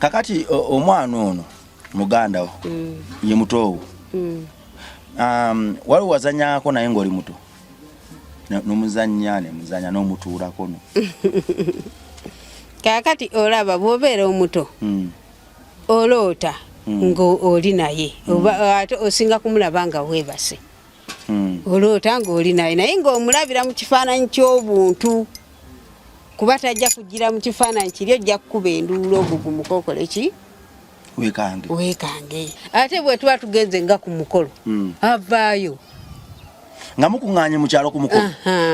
Kakati omwana ono muganda wo ye muto wali wazanyako naye ng'oli muto n'omuzannya ne muzanya n'omutuulako no kakati olaba bw'obeera omuto oloota ng'oli naye oba ate osinga kumulaba nga weebase oloota ng'oli naye ng'omulabira mu kifaananyi ky'obuntu kuba tajja kugira mu kifaananyi kiri ojja kukuba enduulu ogugumuka okole ki weekange ate bwe tuba tugenze nga ku mukolo avaayo nga mukuŋŋaanye mu kyalo ku mukolo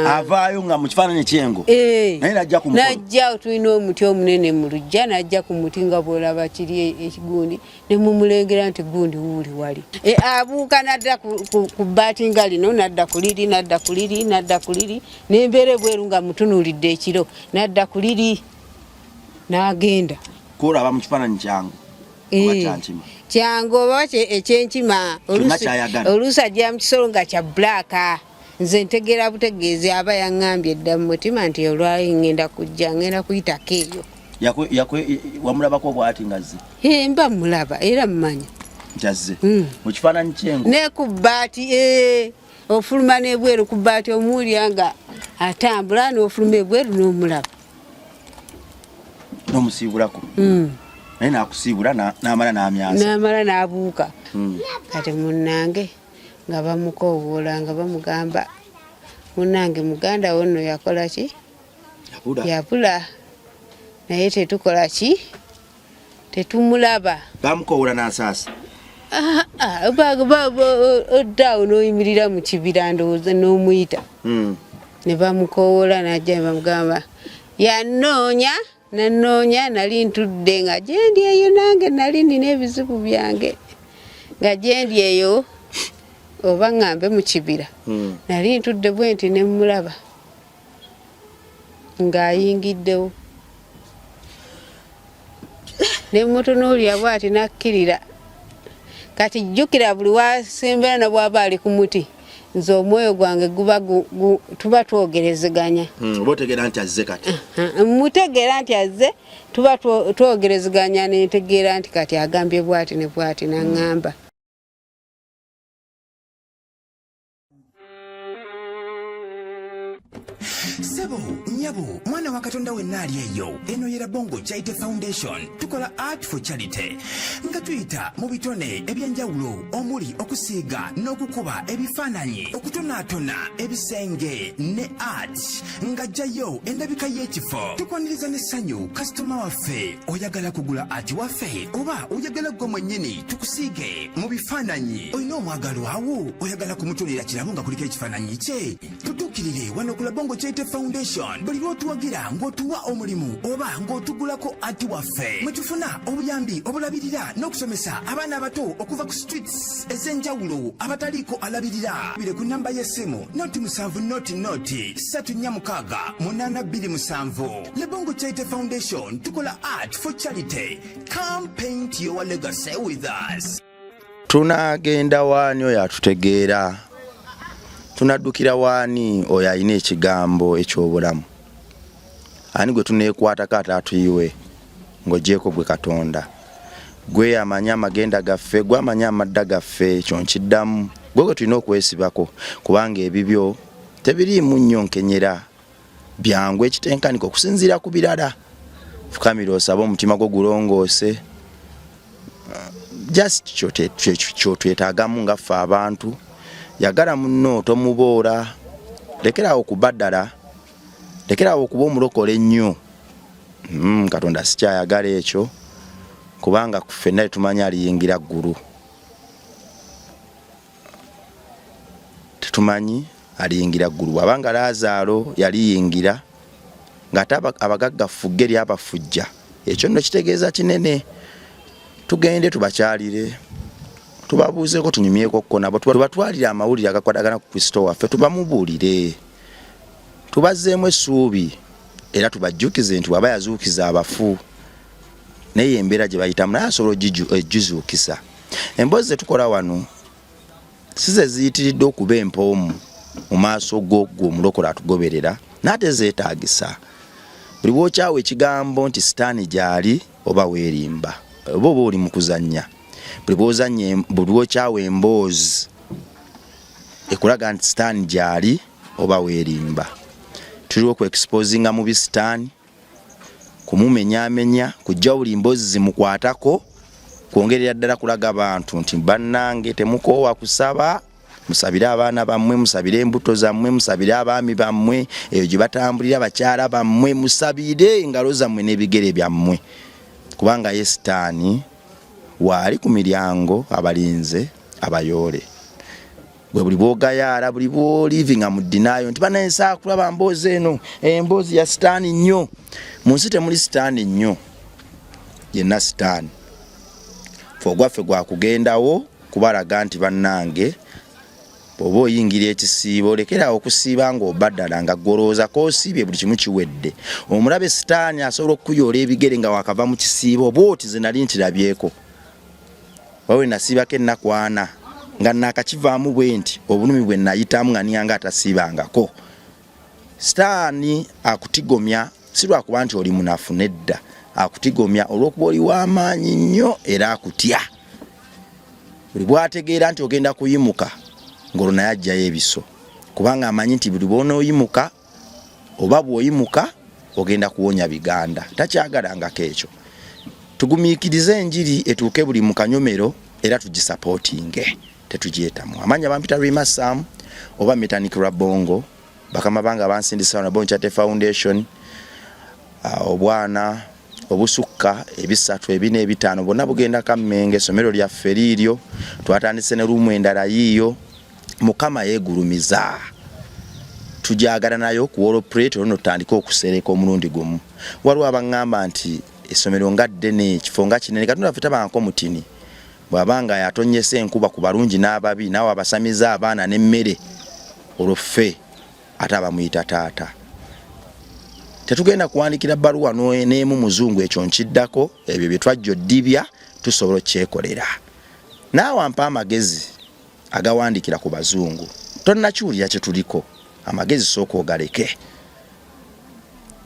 avaayo nga mu kifaananyi ky'engo naye najja ku mukolo najja tulina omuti omunene mu luggya najja ku muti nga bw'olaba kiri ekigundi ne mumulengera nti gundi wuuli wali abuuka nadda ku bbaati nga lino nadda ku liri nadda ku liri nadda ku liri n'embeera ebweru nga mutunuulidde ekiro nadda ku liri n'agenda kuolaba mu kifaananyi kyangu kyangu oba ekyenkima oluusi ajja mu kisolo nga kya bbulaaka nze ntegeera butegeezi aba yaŋŋambye edda mu mutima nti olwali ŋŋenda kujja ŋŋenda kuyitako eyo wamulabako bw'ati nga zze mba mulaba era mumanya nti azze mu kifaananyi ky'engo ne ku bbaati ofuluma n'ebweru ku bbaati omuwulira nga atambula n'ofuluma ebweru n'omulaba n'omusiibulako naye nakusiibula n'amala n'amyasa n'amala n'abuuka kati munnange nga bamukoowoola nga bamugamba munnange muganda wo nno yakola ki yabula naye tetukola ki tetumulaba bamukoowoola n'asaasa oddaawo n'oyimirira mu kibira ndowooza n'omuyita ne bamukoowoola n'ajja ne bamugamba yanoonya nanoonya nali ntudde nga gyendi eyo nange nali nina ebizibu byange nga gyendi eyo oba ŋŋambe mu kibira nali ntudde bwe nti ne mulaba ng'ayingiddewo ne mutunuulira bw'ati nakkirira kati jjukira buli wasembera na bw'aba ali ku muti nze omwoyo gwange guba tuba twogerezeganya oba otegeera nti azze kati mutegeera nti azze tuba twogerezeganya nentegeera nti kati agambye bw'ati ne bw'ati naŋŋamba Sebo, nyabo, mwana wa Katonda wenna ali eyo. Eno yera Bongo Charity Foundation. Tukola art for charity. Nga tuyita mu bitone ebyenjawulo omuli okusiiga n'okukuba ebifaananyi okutonaatona ebisenge ne art nga jjayo endabika y'ekifo. Tukwaniriza n'essanyu kasitoma waffe oyagala kugula art waffe oba oyagala gwe mwennyini tukusiige mu bifaananyi. Olina omwagalo awo oyagala kumutonera kirabo nga kuliko ekifaananyi kye. Tutuukirire wano ku Bongo Charity Foundation buli lw'otuwagira ng'otuwa omulimu oba ng'otugulako ati waffe mwe tufuna obuyambi obulabirira n'okusomesa abaana abato okuva ku streets ez'enjawulo abataliiko alabirira bire ku namba y'essimu noti 7 noti 346 Le Bongo Charity Foundation tukola art for charity. Come paint your legacy with us. Tunagenda waani oyo atutegeera tunaddukira waani oyo alina ekigambo eky'obulamu ani gwe tuneekwatako ate atuyiwe ng'oggyeko gwe Katonda gwe amanya amagenda gaffe gwe amanya amadda gaffe ekyo nkiddamu gwe gwe tulina okwesibako kubanga ebibyo tebiriimu nnyo nkenyera byangu ekitenkanika okusinziira ku birala fukamira osabe omutima gwo gulongoose just kyotwetaagamu ngaffe abantu yagala munno tomuboora lekerawo okubaddala lekerawo okuba omulokole ennyo Katonda sikyayagala ekyo kubanga ffenna tumanya aliyingira ggulu tetumanyi aliyingira ggulu wabanga Laazaalo yaliyingira ng'ate abagagga ffugge lyabafujja ekyo nno kitegeeza kinene tugende tubakyalire tubabuuzeko tunyumyeko ko nabo tubatwalira amawulire agakwatagana ku Kristo waffe tubamubuulire tubazzeemu essuubi era tubajjukize nti waba yazuukiza abafu naye embeera gye bayitamu naye asobola ogizuukisa emboozi ze tukola wano si ze ziyitiridde okuba empoomu mu maaso g'ogwo omulokole atugoberera n'ate zeetaagisa buli bw'okyawa ekigambo nti sitaani gy'ali oba weerimba oba oli mu kuzannya buli bw'ozannya buli bw'okyawa emboozi ekulaga nti sitaani gyali oba weerimba. Tuli okweexposinga mu bisitaani kumumenyaamenya kujja buli mboozi zimukwatako kwongerera ddala kulaga abantu nti bannange temukoowa kusaba musabire abaana bammwe musabire embuto zammwe musabire abaami bammwe eyo gye batambulira bakyala bammwe musabire engalo zammwe n'ebigere byammwe kubanga ye sitaani waali ku miryango abalinze abayoole bwe buli bw'ogayaala buli bw'olivinga mu ddinaayo nti banaensaa kulaba mboozi eno emboozi ya sitaani nnyo. Mu nsi temuli sitaani nnyo yenna sitaani ogwaffe gwakugendawo kubalaga nti bannange bw'oba oyingira ekisiibo lekerawo okusiiba ng'obaddala nga golooza koosiibye buli kimu kiwedde. Omulabe sitaani asobola okukuyoola ebigere nga wakava mu kisiibo bw'oti ze nali ntirabyeeko wawe nasiibako ennaku 4 nga nakakivaamu bwe nti obulumi bwe nayitamu nga niyanga atasiibangako. Sitaani akutigomya si lwakuba nti oli munafu nedda akutigomya olw'okuba oli w'amaanyi nnyo era akutya. Buli bw'ategeera nti ogenda kuyimuka ng'olwo naye ajjayo ebiso kubanga amanyi nti buli bw'onooyimuka oba bw'oyimuka ogenda kuwonya biganda takyagalangako ekyo. Tugumiikirize enjiri etuuke buli mu kanyomero era tugisapootinge tetugyetamu. Amanya bampita Rima Sam oba Mechanic Rabongo bakama banga bansindisa na Bongo Charity Foundation obwana obusukka ebisatu ebine ebitano bonna bugenda Kamenge somero lya Ferilio twatandise ne rumu endala yiyo mukama yeegulumiza tujagala nayo ku operate ono tandika okusereka omulundi gumu. Waliwo abangamba nti esomero ngadde ne kifonga kinene katonda afita banko mutini bwabanga yatonyese enkuba ku balungi n'ababi nawe abasamiza abaana n'emmere oloffe ataba muyita taata. Tetugenda kuwandikira bbaluwa n'emu muzungu ekyo nkiddako ebyo bye twajja ddibya tusobola okyekolera. Naawe ampa amagezi agawandikira ku bazungu tonnakiwulira kye tuliko amagezi sooka ogaleke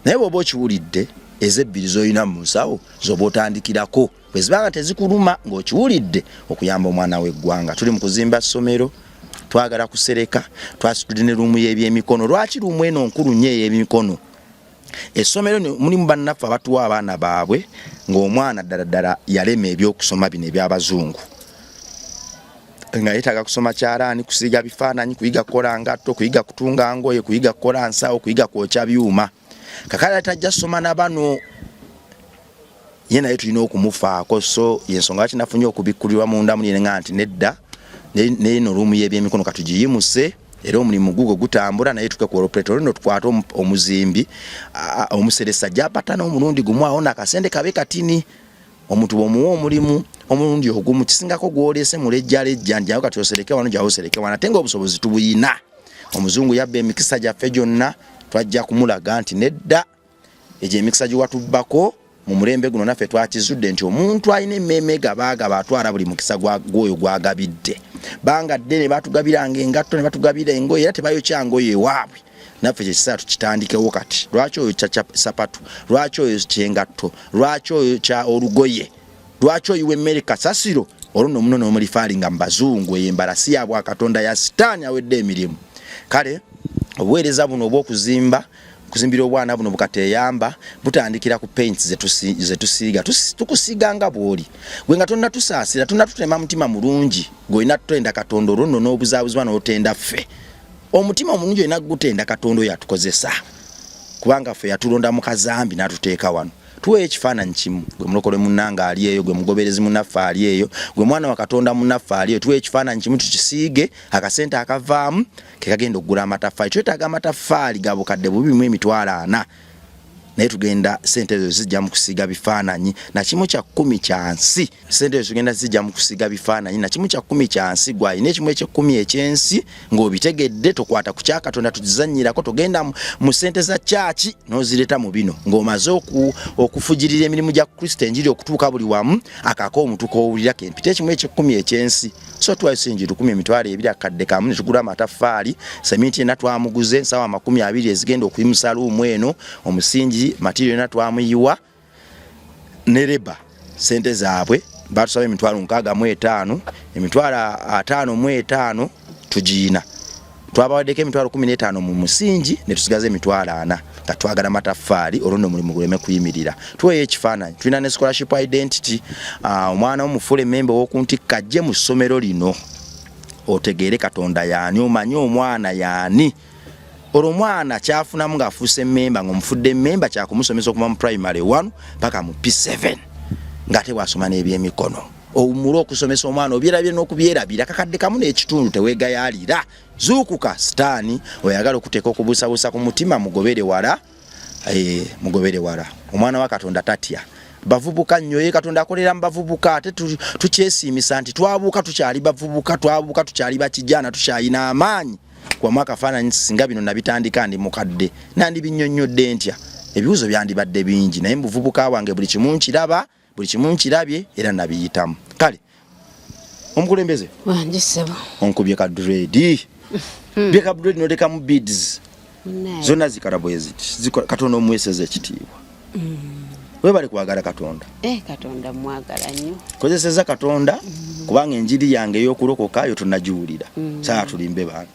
naye bw'oba okiwulidde ezebbiri z'olina mu nsawo z'oba otandikirako bwe zibanga tezikuluma ng'okiwulidde okuyamba omwana w'eggwanga. Tuli mu kuzimba ssomero twagala kusereka twasitudde ne ruumu y'ebyemikono. Lwaki ruumu eno nkulu nnyo ey'emikono? Essomero mulimu bannaffe abatuwa abaana baabwe ng'omwana ddala yalema ebyokusoma bino eby'abazungu nga yeetaaga kusoma kyalaani kusiiga bifaananyi kuyiga kukola ngatto kuyiga kutunga ngoye kuyiga kukola nsawo kuyiga kwokya byuma. Kakala tajja soma na bano ye naye tulina okumufaako so yensonga lwaki nafunye okubikkulirwa munda muli nga nti nedda neeno ruumu y'ebyemikono katugiyimuse era omulimu gugo gutambula naye tuke ku operator no tukwata omuzimbi omuseresa gyapatana omulundi gumu awo nakasente kabe katini omuntu bwomuwa omulimu omulundi ogumu kisingako gwolese mulejjalejja njayo kati osereke wano jawo osereke wana tenga obusobozi tubuyina. Omuzungu yabba emikisa gyaffe gyonna twajja kumulaga nti nedda egyo emikisa giwatubbako mu mulembe guno naffe twakizudde nti omuntu alina emmeme gabaaga atwala buli mukisa gwoyo gwagabidde banga ddene batugabiranga engatto ne batugabira engoye era tebayokya ngoye ewaabwe naffe kyekisa tukitandikewo kati. Lwaki oyo kya sapatu lwaki oyo kyengatto lwaki oyo kya olugoye lwaki oyo w'emmere kasasiro olwo muno n'omulifaalinga mu bazungu eyo embalasi yaabwe akatonda ya sitaani awedde emirimu. Kale obuweereza buno obw'okuzimba kuzimbira obwana buno bukateeyamba butandikira ku paints zetusiiga tukusiiga nga bw'oli gwe nga tonna tusaasira tonna tutema mutima mulungi gw'olina tutenda katonda olwo nno n'obuzaabuzibwa n'otenda ffe omutima omulungi olina gutenda katonda oyo atukozesa kubanga ffe yatulonda mu kazambi n'atuteeka wano tuwe ekifaananyi kimu gwe mulokole munnanga ali eyo gwe mugoberezi munnaffe ali eyo gwe mwana wa katonda munnaffe ali eyo tuwe ekifaananyi kimu tukisiige akasente akavaamu ke kagenda okugula amataffaali twetaaga amataffaali ga bukadde 240 naye tugenda sente ezo zijja mu kusiiga bifaananyi na kimu kya 10 kyansi sente ezo tugenda zijja mu kusiiga bifaananyi na kimu kya 10 kyansi gwalina ekimu ekye10 ekyensi ng'obitegedde tokwata ku kyakatonda tugizannyirako tugenda mu sente za kyaki n'ozireta mu bino ng'omaze okufujirira emirimu gya Kristo enjiri okutuuka buli wamu akako omuntu k'owulira kempita ekimu ekye10 ekyensi so twayise enjiri 10,200 akadde kamu ne tugula amataffaali seminti ena twamuguze nsaawa 20 ezigenda okuyimusa luumu eno omusingi material na twamuyiwa nereba sente zaabwe batusaba emitwalo 65 emitwalo 55 tujiina twabawaddeko emitwalo 15 mu musingi ne tusigaza emitwalo 4 nga twagala mataffaali olwo mulimu guleme kuyimirira tuweyo ekifaananyi tulina ne scholarship identity omwana w'omufule member w'okuntikka ajje mu ssomero lino otegeere Katonda yaani omanye omwana yaani olwo omwana kyafunamu ng'afuuse member ng'omufudde member kyakumusomesa okuva mu primary 1 paka mu P7 ng'ate bw'asoma n'ebyemikono omulwa okusomesa omwana obyerabye n'okubyerabira kakadde kamu n'ekitundu teweegayaalira zuukuka sitaani oyagala okuteeka okubuusabuusa ku mutima mugobere wala omwana wa Katonda tatya bavubuka nnyo ye Katonda akolera mu bavubuka ate tukyesiimisa nti twabuuka tukyali bavubuka twabuuka tukyali bakijjana tukyayina amaanyi kwa mwaka faananyi singa bino nabitandika ndi mukadde nandi binnyonnyodde ntya ebibuuzo byandibadde bingi naye mu buvubuka wange buli kimu nkirabye era nabiyitamu kale omukulembeze wanje sebo onkubye ka dread byeka dread noleka mu beads zonna zikala bweziti Katonda omweseze ekitiibwa webale kwagala Katonda Katonda mwagala nnyo kozeseza Katonda kubanga enjiri yange ey'okulokoka yo tunagiwulira saa tulimbe bantu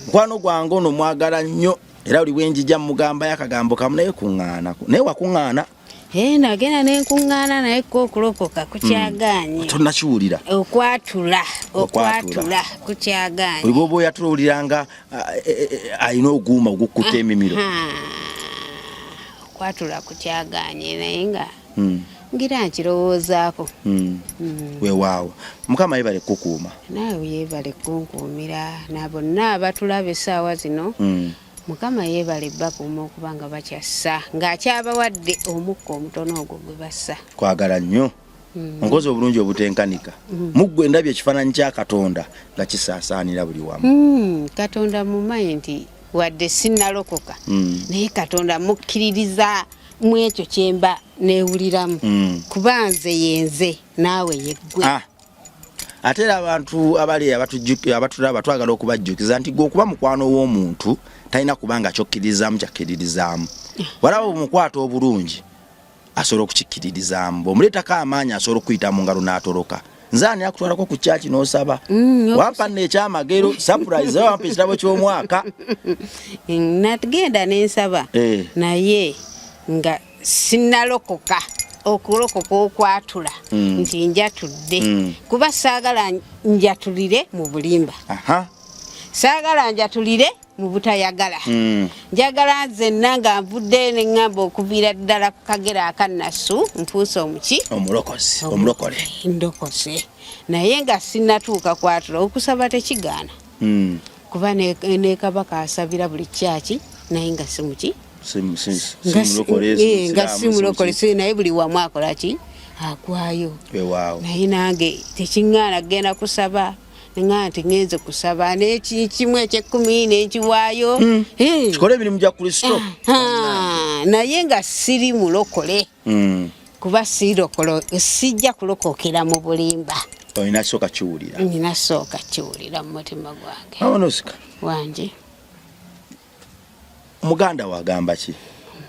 mukwano gwange ono mwagala nnyo era oli bwenjija mugamba yakagambo kamu naye kuŋŋaana naye wakuŋŋaana nagenda nenkuŋŋaana naye ko okulokoka kukyaganye tonakiwulira okwatula kukyaganye bwe bwoba oyatulawuliranga ayina oguuma ogukutta emimiro okwatula kukyaganye naye nga ngira nkirowoozaako weewaawo Mukama yebale kukuuma naawe yebale kunkuumira nabonna abatulaba essaawa zino Mukama yebale bakuuma okuba nga bakyassa ng'akyabawadde omukka omutono ogwo gwe bassa kwagala nnyo onkoze obulungi obutenkanika muggwe ndabye ekifaananyi kya Katonda nga kisaasaanira buli wamu Katonda mumanyi nti wadde sinnalokoka naye Katonda mukkiririza mu ekyo kyemba neewuliramu kuba nze yenze naawe yeggwe ate era abantu abali abatulaba twagala okubajjukiza nti gwe okuba mukwano w'omuntu talina kubanga kyokkiririzaamu kyakkiririzaamu walaba omukwata obulungi asobola okukikkiririzaamu bw'omuleetako amaanyi asobola okuyita mu ngalo n'atoloka nze ani akutwalako ku kyaki n'osaba wampa nno ekyamagero surprise wampa ekirabo ky'omwaka nagenda n'ensaba naye nga sinnalokoka okulokoka okwatula nti njatudde kuba saagala njatulire mu bulimba saagala njatulire mu butayagala njagala nzenna nga nvudde neŋŋamba okuviira ddala ku kagera akannasu nfuuse omuki omulokole ndokose naye nga sinnatuuka kwatula okusaba tekigaana kuba ne Kabaka asabira buli kyaki naye nga si muki nga si mulokole naye buli wamu akola ki agwayo naye nange tekiŋŋaana kgenda kusaba nga nti ngenze kusaba n'ekimu eky'ekkumi n'enkiwaayo kikola emirimu gya Kristo naye nga siri mulokole kuba sijja kulokokera mu bulimba olina sooka kiwulira nina sooka kiwulira mu mutima gwange awonosika wanje muganda wagamba ki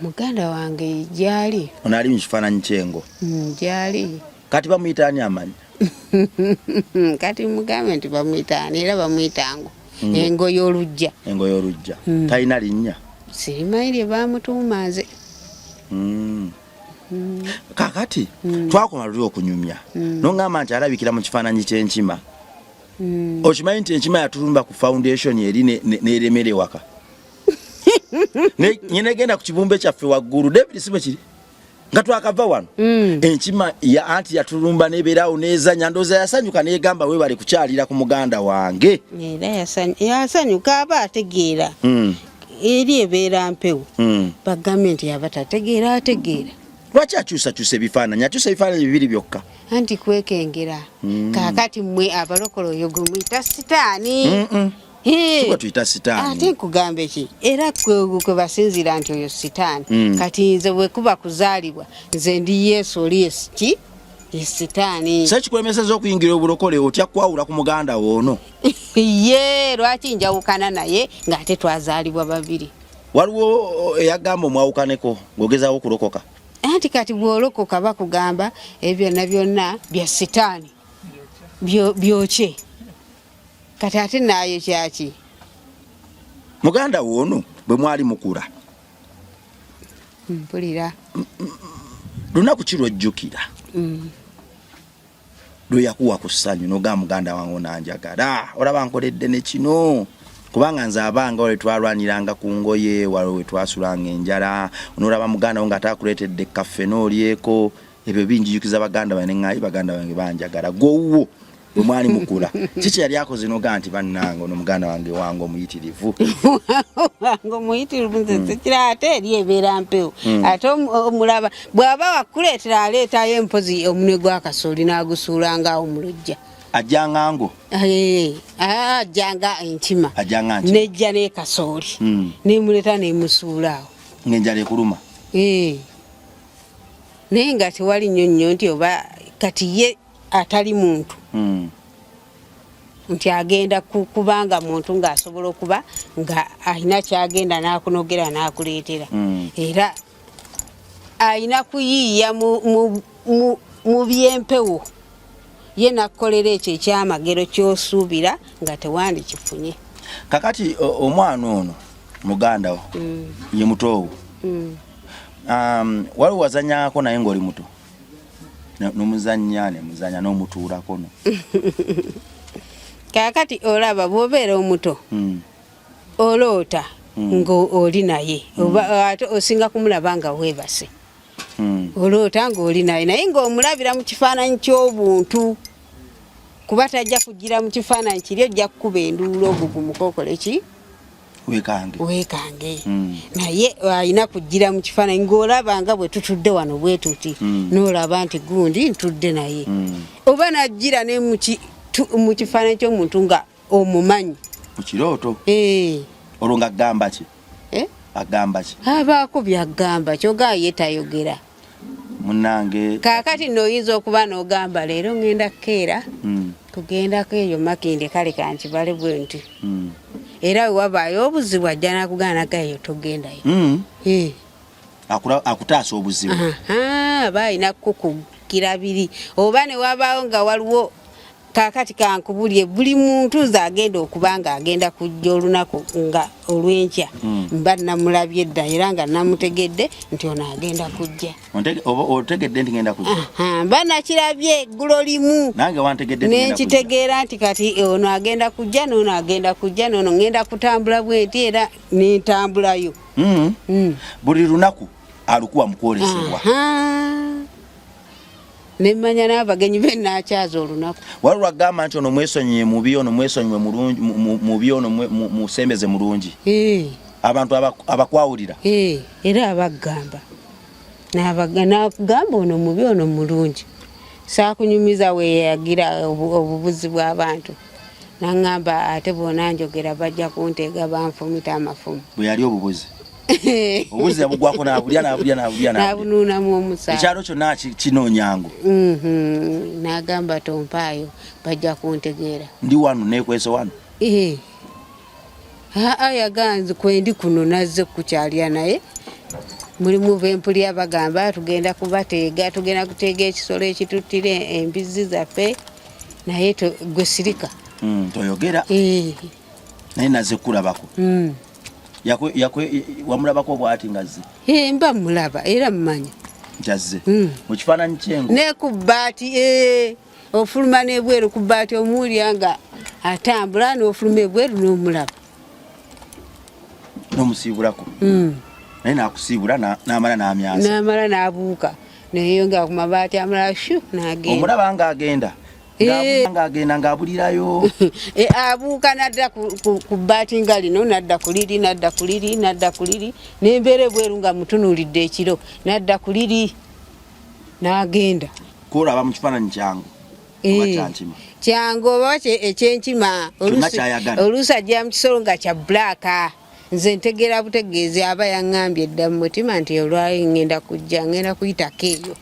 muganda wange gyali ono ali mu kifaananyi ky'engo gyali kati bamuyita ani amanyi kati mugambe nti bamuyitaani era bamuyita engo y'olujja talina linnya sirimanyi lye bamutuuma nze kakati twakoma luli okunyumya noŋŋamba nti alabikira mu kifaananyi ky'enkima okimanyi nti enkima yatulumba ku foundation eri n'eremera ewaka nyina egenda ku kibumbe kyaffe waggulu David si bwe kiri nga twakava wano enkima ya anti yatulumba nebeerawo nezanya ndooza yasanyuka negamba webale kukyalira ku muganda wange era yasanyuka aba ategeera eri ebeera mpewo bagambe nti yaba tategeera ategeera lwaki akyusakyusa ebifaananyi akyusa ebifaananyi bibiri byokka anti kwekengera kaakati mmwe abalokole oyo gwe muyita sitaani tuyita sitaani ate nkugambe ki era kwe basinzira nti oyo sitaani kati nze bwe kuba kuzaalibwa nze ndi Yesu oli ki sitaani se kikulemeseza okuyingira obulokole otya kwawula ku muganda woono ye lwaki njawukana naye ng'ate twazaalibwa babiri waliwo eyagamba omwawukaneko ng'ogezaawo okulokoka anti kati bwolokoka bakugamba ebyo byonna bya sitaani byoche kati ate nayo kyaki muganda wono bwe mwali mukula mpulira lunaku kirojjukira lwe yakuwa ku ssanyu n'ogamba muganda wange onanjagala olaba nkoledde ne kino kubanga nze abanga ole twalwaniranga ku ngoye waliwo we twasulanga enjala onoolaba muganda wo nga ataakuleetedde kaffe n'olyeko ebyo binjijukiza baganda bange neŋŋaayi baganda bange banjagala gwowwo bwe mwali mukula kiki yali akoze n'ogamba nti bannange ono muganda wange wange omuyitirivu wange omuyitirivu nze sekira ate eri ebeera mpewo ate omulaba bw'aba wakuleetera aleetayo empozi omunwe gw'akasooli n'agusuulangaawo mu lujja ajjanga ngo ajjanga enkima ajjanga nti nejja n'ekasooli nemuleeta nemusuulaawo ng'enjala ekuluma naye nga tewali nnyonnyo nti oba kati ye atali muntu nti agenda kubanga muntu ng'asobola okuba nga alina kyagenda n'akunogera n'akuleetera era alina kuyiiya mu byempewo ye nakukolera ekyo ekyamagero ky'osuubira nga tewandikifunye kakati omwana ono muganda wo ye mutoowo waliwo wazanyako naye ng'oli muto nomuzanya nemuzanya n'omutuulako no kakati olaba bw'obeera omuto oloota ng'oli naye ate osinga kumulaba nga weebase oloota ng'oli naye ng'omulabira mu kifaananyi ky'obuntu kuba tajja kugira mu kifaananyi kiri ojja kukuba enduulu ogugumuka okole ki weekange naye alina kugira mu kifaananyi ng'olaba nga bwe tutudde wano bwe tuti n'olaba nti gundi ntudde naye oba najjira ne mu kifaananyi ky'omuntu nga omumanyi mu kirooto olwo nga agamba ki agamba ki abaako byagamba kyogaa ye tayogera munange kaakati n'oyinza okuba n'ogamba leero ŋŋenda kukeera kugendako eyo makinde kale kankibale bwe nti era wewabaayo obuzibu ajja nakuganaga eyo togendayo akutaasa obuzibu aba alina kukugira biri oba ne wabaawo nga waliwo kaakati kankubulye buli muntu nze agenda okuba nga agenda kujja olunaku nga olw'enkya mba namulabye dda era nga namutegedde nti ono agenda kujja otegedde nti ngenda kujja mba nakirabye eggulo limu nange wantegedde nenkitegeera nti kati ono agenda kujja n'ono agenda kujja n'ono ngenda kutambula bwenti era nentambulayo buli lunaku alukuwa mukwolesebwa nemanya n'abagenyi be nakyaza olunaku waliwo agamba nti ono mwesonyiwe mubi ono mwesonyiwe mubi ono musembeze mulungi abantu abakwawulira era abagamba nakugamba ono mubi ono mulungi saakunyumiza weyagira obubuzi bw'abantu naŋŋamba ate bonanjogera bajja kunteega banfumita amafumu bwe yali obubuzi obuzi yabugwako nabunuunamu omusaa ekyalo kyonna kinoonyango n'agamba tompaayo bajja kuntegeera ndi wano neekwese wano yaganzi kwendi kuno nazze kukyalya naye mulimu bempulya bagamba tugenda kubateega tugenda kuteega ekisolo ekituttira embizi zaffe naye gwe sirika toyogera naye nazze kulabako wamulabako bwati ngazze mba mulaba era mumanya njazze mu kifaananyi kyengo ne ku bbaati ofuluma n'ebweru ku bbaati omuwulya nga atambula n'ofuluma ebweru n'omulaba n'omusiibulako naye nakusiibula n'amala n'amyasa n'amala n'abuuka neyeyongera ku mabaati amala shu n'agenda omulaba ng'agenda ng'agenda ng'abulirayo abuuka nadda ku bbaati nga lino nadda ku liri nadda ku liri nadda ku liri n'embeera ebweru nga mutunuulidde ekiro nadda ku liri n'agenda koolaba mu kifaananyi kyangu oba kyankima kyangu oba ekyenkima oluusi ajja mu kisolo nga kya bbulaaka nze ntegeera butegeezi aba yaŋŋambye edda mu mutima nti olwayo ŋŋenda kujja ŋŋenda kuyitako eyo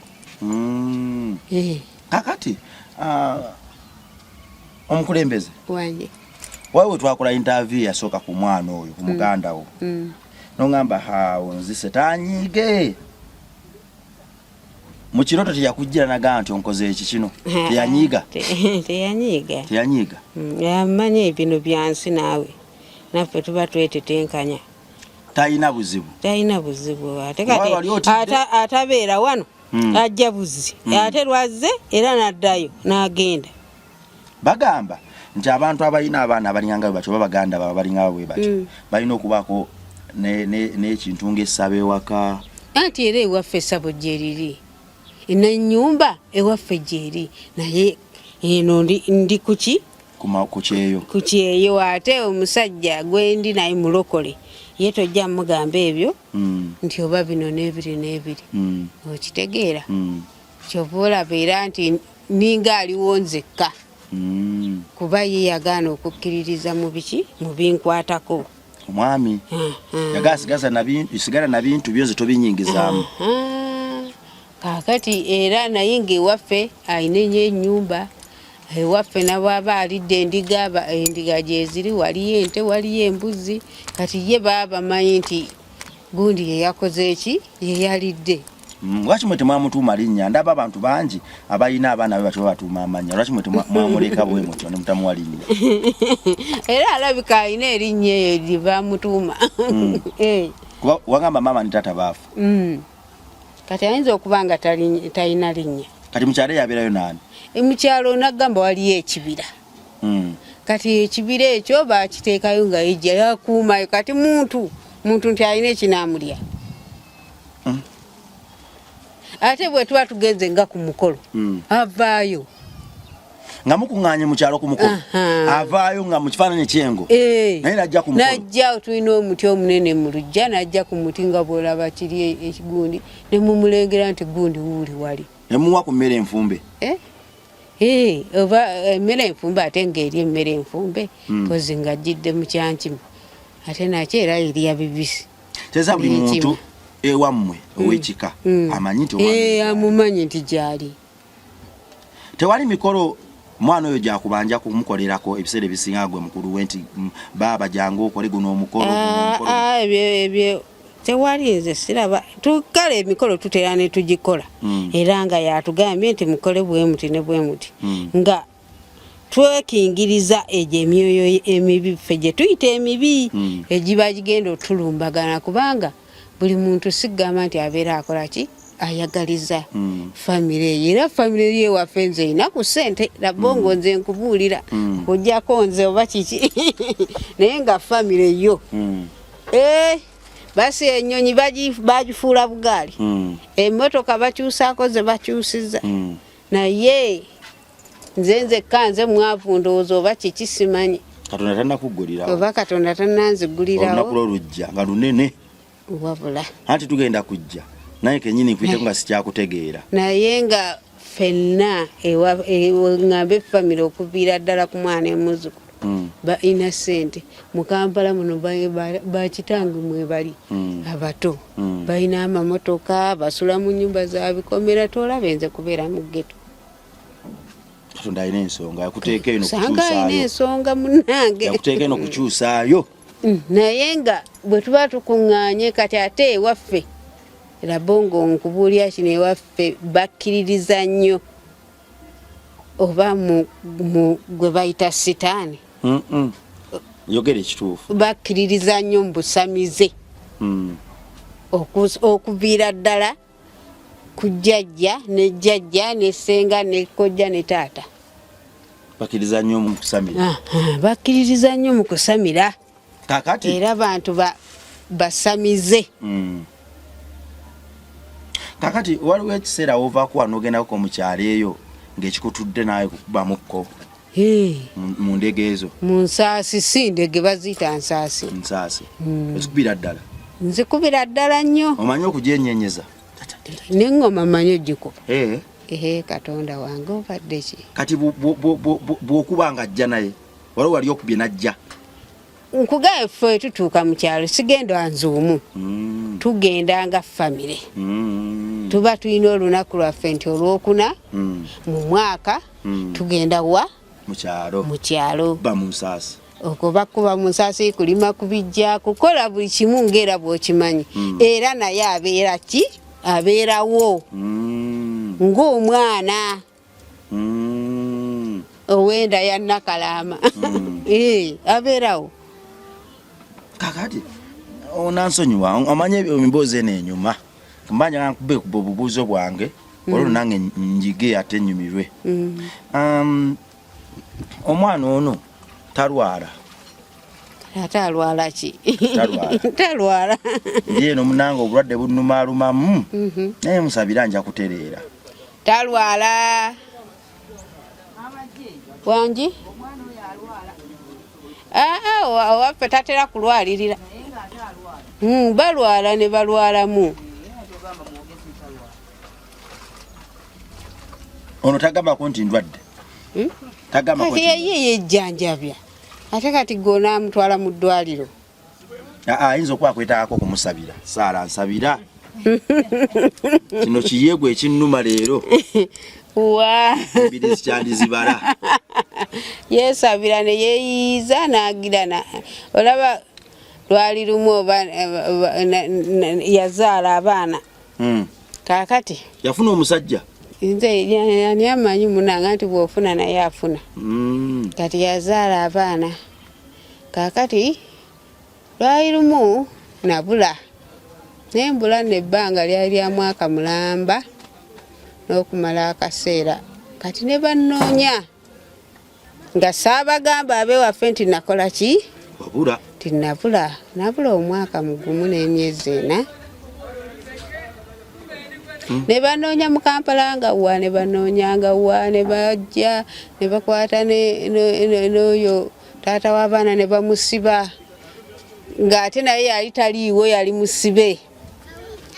kakati omukulembeze wanje wawe twakola interview yasooka ku mwana oyo ku muganda wo n'oŋŋamba hawo nzise tanyiige mu kiroto teyakujjira nagaa nti onkoze eki kino teyanyiiga teyanyiiga amanye bino byansi naawe naffe tuba twetetenkanya talina buzibu ate kati atabeera wano ajja buzi ate lwazze era n'addayo n'agenda bagamba nti abantu abalina abaana abalinganga bwe batyo babaganda baba balinganga bwe batyo balina okubaako n'ekintu ng'essabo ewaka anti era ewaffe essabo gyeriri n'ennyumba ewaffe gyeri naye eno ndi kuki ku kyeyo ate omusajja gwendi naye mulokole ye tojja mugamba ebyo nti oba bino n'ebiri okitegeera kyova olaba era nti ninga aliwo nzekka kuba ye yagaana okukkiririza mu biki mu binkwatako omwami sigala na bintu byoze tobinyingizaamu kakati era naye ng'ewaffe ayina ennyumba ewaffe nabwaba alidde endiga gyeziri waliyo ente waliyo embuzi kati ye baba bamanyi nti gundi yeyakoze eki yeyalidde lwaki mwe temwamutuuma linnya ndaba abantu bangi abalina abaana be batyo babatuuma amannya lwaki mwe mwamuleka bwe mutyo ne mutamuwa linnya era alabika alina erinnya eyo lye bamutuuma kuba wagamba maama ni taata baafu kati ayinza okuba nga talina linnya kati mukyalo yabeerayo naani mukyalo nagamba waliyo ekibira kati ekibira ekyo bakiteekayo nga yejja yakuumayo kati muntu nti alina ekinaamulya ate bwe tuba tugenze nga ku mukolo avaayo nga mukuŋŋaanye mukyalo ku mukolo avaayo nga mu kifaananyi ekyengo naye najja ku mukolo najja tulina omuti omunene mu luggya najja ku muti nga bw'olaba kiri ekigundi ne mumulengera nti gundi wuuli wali ne muwa ku mmere enfumbe oba emmere enfumbe ate ng'eri emmere enfumbe kozi nga ajjidde mu kyankimu ate nakyo era eriya bibisi teza buli muntu ewammwe ow'ekika amanyi nti amumanyi nti gyali tewali mikolo mwana oyo gyakubanja kumukolerako ebiseera ebisinga gwe mukulu we nti baaba jangu okole guno omukolo ebyo tewali nze siraba tukale emikolo tutera ne tugikola era nga yatugambye nti mukole bwe muti ne bwe muti nga twekingiriza egyo emyoyo emibi ffe gye tuyita emibi egiba gigenda otulumbagana kubanga buli muntu sigamba nti abeera akola ki ayagaliza famire ye era famire ye waffe nze ina ku ssente labongo nze nkubuulira kujjako nze oba kiki naye nga famire yo basi ennyonyi bagifuula bugaali emmotoka bakyusaako ze bakyusiza naye nze kanze mwavu ndowooza oba kiki simanyi katonda tannakuggulirawo oba katonda tannanzigulirawo olunaku lw'olujja nga lunene wabula anti tugenda kujja naye kenyini nkwite nga sikyakutegeera naye nga ffenna ŋŋambe famire okuviira ddala ku mwana emuzukulu ba innocent mu Kampala muno bakitange mwe bali abato balina amamotoka basula mu nnyumba za bikomera tolaba nze kubeera mu ghetto katonda alina ensonga yakuteeka eno kukyusaayo alina ensonga munnange yakuteeka eno kukyusaayo naye nga bwe tuba tukuŋŋaanye kati ate ewaffe Rabongo nkubuulira kino ewaffe bakkiririza nnyo oba mu gwe bayita sitaani yogera ekituufu bakkiririza nnyo mu busamize okuviira ddala ku jjajja ne jjajja ne ssenga ne kojja ne taata bakkiririza nnyo mu kusamira bakkiririza nnyo mu kusamira kakati era bantu basamize kakati waliwo ekiseera wovaako wano ogendako mu kyalo eyo ng'ekikutudde naye kukubamuko mu ndege ezo mu nsaasi si ndege baziyita nsaasi ezikubira ddala nzikubira ddala nnyo omanyi okugyenyenyeza n'eŋŋoma manyi ogikuba katonda wange obadde ki kati bw'okuba nga ajja naye waliwo wali okubye najja nkugaye ffe tutuuka mu kyalo sigenda nzuumu tugenda nga famire tuba tulina olunaku lwaffe nti olwokuna mu mwaka tugenda wa mu kyalo okubakuba mu nsaasi kulima kubijja kukola buli kimu ng'era bw'okimanyi era naye abeera ki abeerawo ng'omwana owenda ya Nakalama abeerawo kakati onansonyiwa omanye emboozi eno enyuma mbanja nkube ku bubuuzo bwange olwo nange njige ate nyumirwe omwana ono talwala atalwala ki talwala ye no munanga obulwadde bunnumalumamu naye musabira nja kutereera talwala wangi waffe tatera kulwalirira balwala ne balwalamu ono tagambako nti ndwadde tagambako ye yejjanjabya ate kati gona mutwala mu ddwaliro ayinza okuba kwetaako kumusabira saala nsabira kino kiyeegwa ekinnuma leero wa mbiri zikyandizibala yesabira ne yeeyiiza n'agirana olaba lwali lumu oba yazaala abaana kaakati yafuna omusajja nze yani amanyi munanga nti bw'ofuna naye afuna kati yazaala abaana kaakati lwali lumu nabula nembula nebbanga lyali lya mwaka mulamba n'okumala akaseera kati ne bannoonya nga saabagamba abewaffe nti nakola ki wabula nabula omwaka mugumu n'emyezi 4 ne banoonya mu Kampala nga wa ne banoonya nga wa ne bajja ne bakwata n'oyo taata w'abaana ne bamusiba ng'ate naye yali taliiwo yali musibe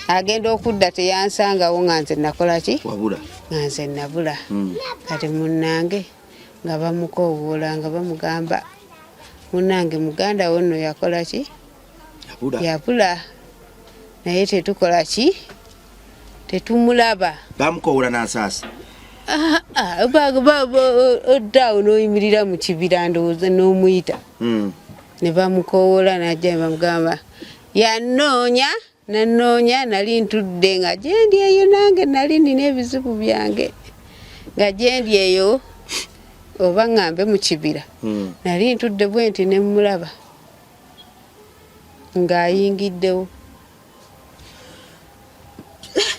agenda okudda teyansangawo nga nze nakola ki wabula nga nze nabula kati munnange nga bamukoowoola nga bamugamba munnange muganda wo nno yakola ki yabula naye tetukola ki tetumulaba bamukoowoola n'ansaasa oddaawo n'oyimirira mu kibira ndowooza n'omuyita ne bamukoowoola n'ajja ne bamugamba yanoonya nanoonya nali ntudde nga gyendi eyo nange nali nina ebizibu byange nga gyendi eyo oba ŋŋambe mu kibira nali ntudde bwe nti ne mulaba ng'ayingiddewo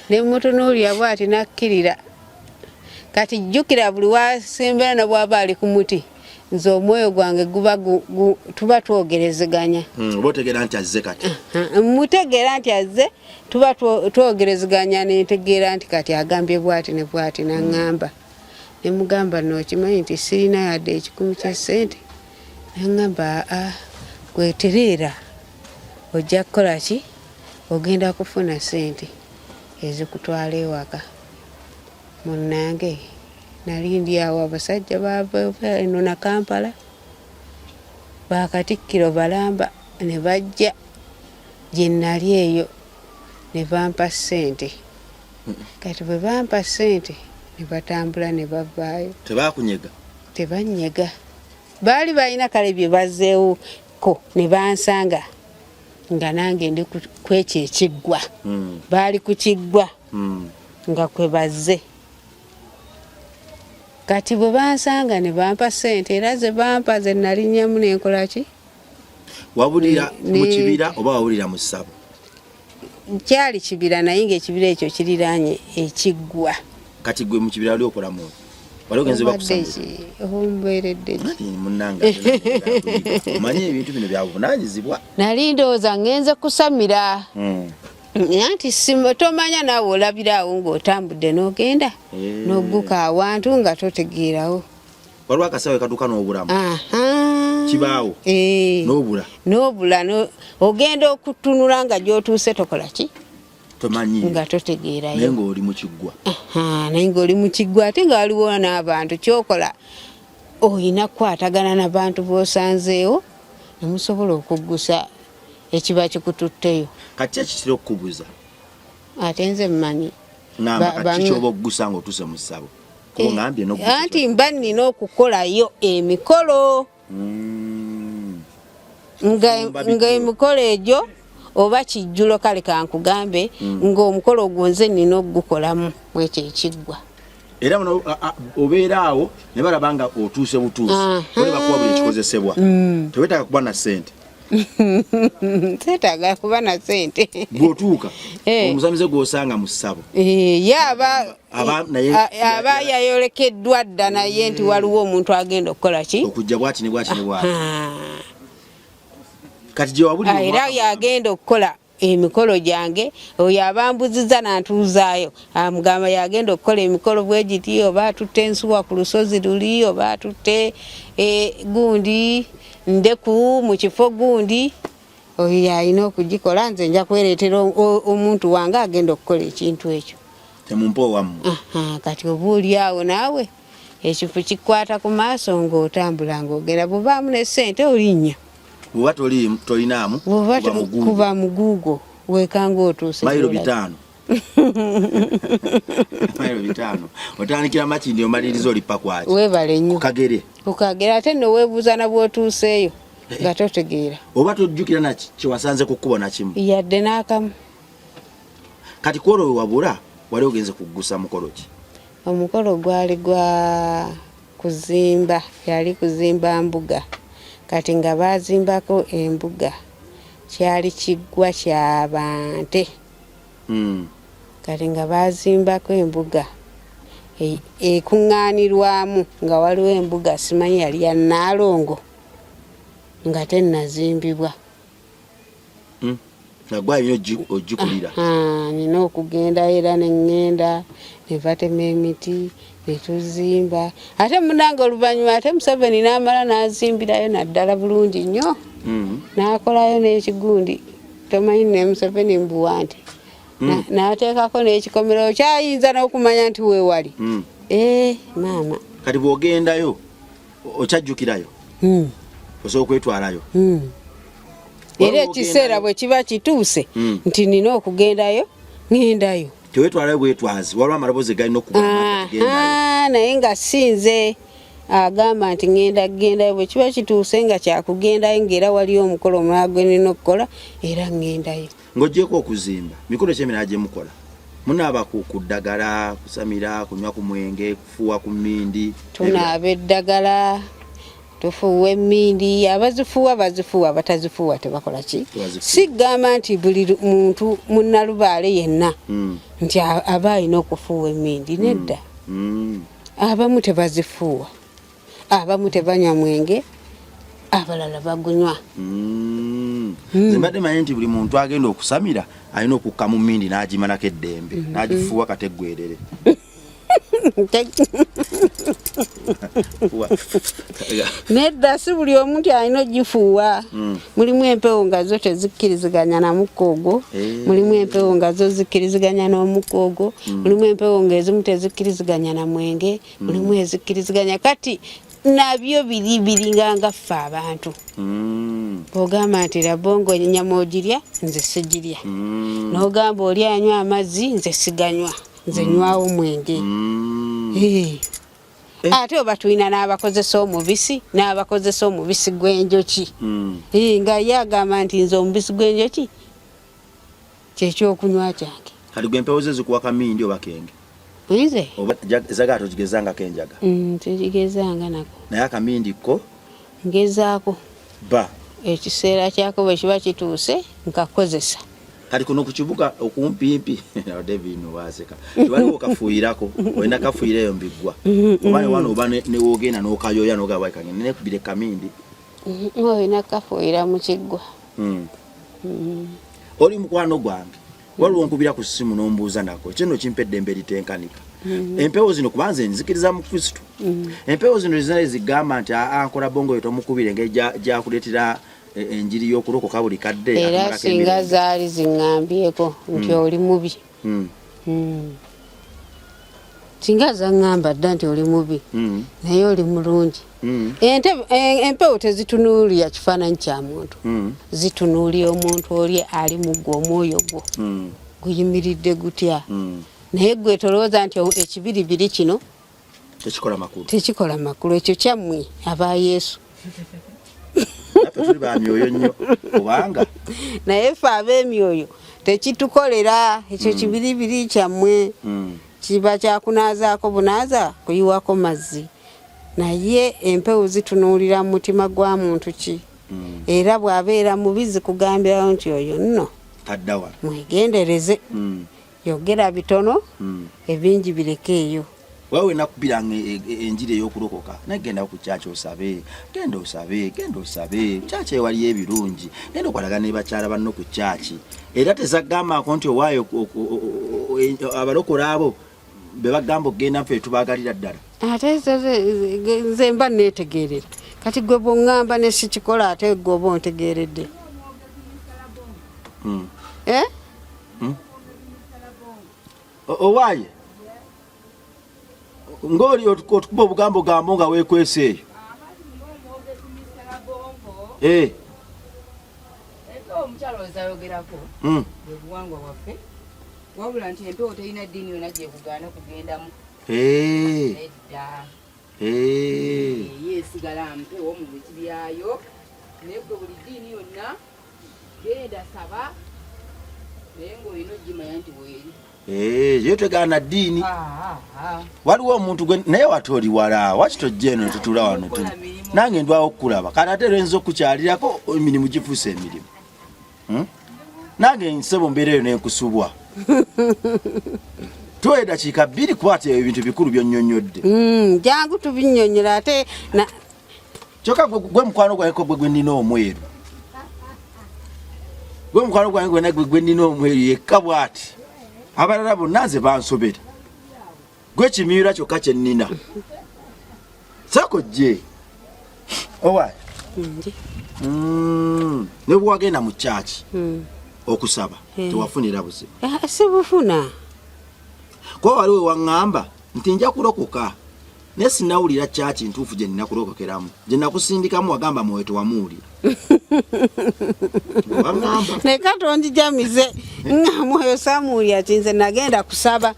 ne mutunuulira bw'ati nakkirira kati jjukira buli wasembera na bw'aba ali ku muti nze omwoyo gwange tuba twogerezeganya otegeera nti azze kati mutegeera nti azze tuba twogerezeganya nentegeera nti kati agambye bw'ati ne bw'ati naŋŋamba ne mugamba n'okimanyi nti sirina yadde ekikumi kya ssente naŋŋamba gwetereera ojja kukola ki ogenda kufuna ssente ezikutwala ewaka munnange nali ndi awo abasajja bava eno na Kampala bakatikkiro balamba ne bajja gye nali eyo ne bampa ssente kati bwe bampa ssente ne batambula ne bavaayo tebakunyega tebanyega baali balina kale bye bazzeewo ko ne bansanga nga nange ndi kwekyo ekiggwa baali ku kiggwa nga kwe bazze kati bwe bansanga ne bampa ssente era ze bampa ze nalinnyamu nenkola ki wabulira mu kibira oba wabulira mu ssabo kyali kibira naye ng'ekibira ekyo kiriraanye ekiggwa kati gwe mu kibira oli okolamu wali ogenze bakusambula ombeeredde munnanga omanyi ebintu bino bya buvunaanyizibwa nali ndowooza ngenze kusamira anti tomanya naawe olabiraawo ng'otambudde n'ogenda n'ogguka awantu nga totegeerawo waliwo akasawo ekaduka n'obulamu kibaawo n'obula ogenda okutunula nga gy'otuuse tokola ki tomanyi nga totegeerayo naye ng'oli mu kiggwa naye ng'oli mu kiggwa ate nga waliwo n'abantu kyokola oyina kukwatagana n'abantu b'osanzeewo ne musobola okuggusa ekiba kikututteyo kati ekitera okukubuza ate nze mmanyi ngamba kati kyoba okugusa ng'otuuse mu ssabo ngambye anti mba nnina okukolayo emikolo nga emikolo egyo oba kijjulo kale kankugambe ng'omukolo ogwo nze nnina okugukolamu mwekyo ekiggwa. Era muno obeera awo ne balaba nga otuuse butuusi bwe bakuwa buli ekikozesebwa tewetaaga kuba na ssente. Seetaaga kuba na ssente. Bw'otuuka omusamize gw'osanga mu ssabo ye aba yayolekeddwa dda naye nti waliwo omuntu agenda okukola ki okujja bwati ne bwati ne bwati kati gye wabulira era yagenda okukola emikolo gyange oyo abambuziza nantuuzaayo amugamba yagenda okukola emikolo bwe giti oba atutte ensuwa ku lusozi luli oba atutte gundi ndeku mu kifo gundi oyo yalina okugikola nze nja kwereetera omuntu wange agenda okukola ekintu ekyo. Temumpa owammwe. Kati obuuli awo naawe ekifo kikwata ku maaso ng'otambula ng'ogenda bw'obaamu ne ssente olinnya. Bw'oba tolinaamu kuba muguugo weekanga otuuse mayiro 5. Mayiro 5 otandikira Makindi omaliriza oli Pakwaki weebale nnyo ku Kagere ate nno weebuuza na bw'otuuseeyo nga totegeera oba tojjukira na kyewasanze ku kkubo na kimu yadde n'akamu. Kati kwolwo we wabula wali ogenze kuggusa mukolo ki? Omukolo gwali gwa kuzimba, yali kuzimba mbuga. Kati nga bazimbako embuga kyali kiggwa ky'abante. Kati nga bazimbako embuga ekuŋŋaanirwamu nga waliwo embuga simanyi yali ya Naalongo nga tennazimbibwa. Nagwayo ogikulira. Nina okugenda era ne ŋŋenda ne batema emiti ne tuzimba ate munange oluvannyuma ate Museveni n'amala n'azimbirayo naddala bulungi nnyo n'akolayo n'ekigundi tomanyi ne Museveni mbuwa nti n'ateekako n'ekikomero kyayinza n'okumanya nti weewali. Maama kati bw'ogendayo okyajjukirayo osobola okwetwalayo era ekiseera bwe kiba kituuse nti nina okugendayo ŋŋendayo. Tewetwalayo bwetwazi waliwo amaloboozi galina okugenda naye nga sinze agamba nti ŋŋendayo bwe kiba kituuse nga kyakugendayo ng'era waliyo omukolo omulala gwe nina okukola era ŋŋendayo. Ng'oggyeko okuzimba mikolo ki emirala gye mukola? Munaaba ku ddagala, kusamira, kunywa ku mwenge, kufuuwa ku mmindi? Tunaaba eddagala tufuuwa emmindi abazifuuwa bazifuuwa abatazifuuwa tebakola ki? Sigamba nti buli muntu munnalubaale yenna nti aba alina okufuuwa emmindi nedda. Abamu tebazifuuwa, abamu tebanywa mwenge, abalala bagunywa. Nze mbadde manyi nti buli muntu agenda okusamira alina okukka mu mmindi n'agimalako eddembe n'agifuuwa kateggwerere. Nedda si buli omuntu alina ogifuuwa. Mulimu empewo nga zo tezikkiriziganya na mukka ogwo, mulimu empewo nga zo zikkiriziganya n'omukka ogwo, mulimu empewo ng'ezimu tezikkiriziganya na mwenge, mulimu ezikkiriziganya. Kati nabyo biringanga ffe abantu. Bw'ogamba nti Rabongo ennyama ogirya nze sigirya, n'ogamba oli anywa amazzi nze siganywa, nze nywawo mwenge. Ate oba tulina n'abakozesa omubisi n'abakozesa omubisi gw'enjoki nga ye agamba nti nze omubisi gw'enjoki kyekyokunywa kyange. Kati gwe empewo ze zikuwa kamindi oba kenge? Nze oba ezagala togigezangako enjaga? Tegigezanga nako naye akamindi ko ngezaako ba ekiseera kyako bwe kiba kituuse nkakozesa. Kati kuno ku kibuga okumpimpi David waseka tewaliwo kafuuyirako olina kafuuyireyo mbiggwa oba ne wano oba newoogenda n'okayoya n'ogaba kange nene kubire kamindi olina kafuuyira mu kiggwa. Oli mukwano gwange waliwo nkubira ku ssimu n'ombuuza nako kino kimpedde embe litenkanika. Empewo zino kubanze nzikiriza mu Kristo. Empewo zino zina zigamba nti ankola bongo yo tomukubire engeri gyakuleetera enjiri y'okulokoka buli kadde. Era singa zaali ziŋŋambyeko nti oli mubi. Singa zaŋŋamba dda nti oli mubi naye oli mulungi. Empewo tezitunuulira kifaananyi kya muntu, zitunuulira omuntu oli ali mu gwe, omwoyo gwo guyimiridde gutya. Naye gwe tolowooza nti ekibiribiri kino tekikola makulu. Tekikola makulu, ekyo kyammwe aba Yesu. naffe tuli ba myoyo nnyo kubanga naye ffe ab'emyoyo tekitukolera ekyo kibiribiri kyammwe kiba kyakunaazaako bunaaza kuyiwako mazzi naye empewo zitunuulira mu mutima gwa muntu ki era bw'abeera mubizi kugambirawo nti oyo nno taddawa mwegendereze yogera bitono ebingi birekeeyo wewe nakubiranga enjira ey'okulokoka nagenda ku kyaki osabe genda osabe kyaki ewaliyo ebirungi genda okwalaga ne bakyala banno ku kyaki era tezagambako nti owaayo abalokola abo be bagamba okugenda nfe tubagalira ddala ate nze mba neetegeerera kati gwe bw'oŋŋamba ne sikikola ate gwe oba ontegeeredde owaaye ng'oli otukuba obugambo gambo nga weekwesa eyo omukyalo wezayogerako ebuwangwa waffe wabula nti empewo terina ddiini yonna gyekugaana kugendamu edda yeesigala mpewo mu biti byayo naye gwe buli ddiini yonna genda saba naye ng'olina ogimanya nti bweri yo tegaana ddiini waliwo omuntu naye watoli wala wakitojja eno netutula wano nange ndwawo okukulaba kati ate lwenza okukyalirako emirimu gifuusa emirimu nange nsebo mbeera eyo nenkusubwa tuwe dakiika 2 kwata ebintu bikulu byonnyonnyodde jangu tubinnyonnyola ate kyokka gwe mukwano gwange gwe nnina omweru gwe mukwano gwange gwe nnina omweru yekka bw'ati abalala bonna nze bansobera gwe kimiira kyokka kye nnina sako gye owaayi ne bwewagenda mu kyaki okusaba tewafunira buzibu sibufuna kuba waliwo waŋŋamba nti nja kulokoka naye sinawulira kyaki ntuufu gye nina kulokokeramu gye nakusindikamu wagamba mwoyo tewamuwulira waŋŋamba leka tonjijamize nga mwoyo samuwulira ti nze nagenda kusaba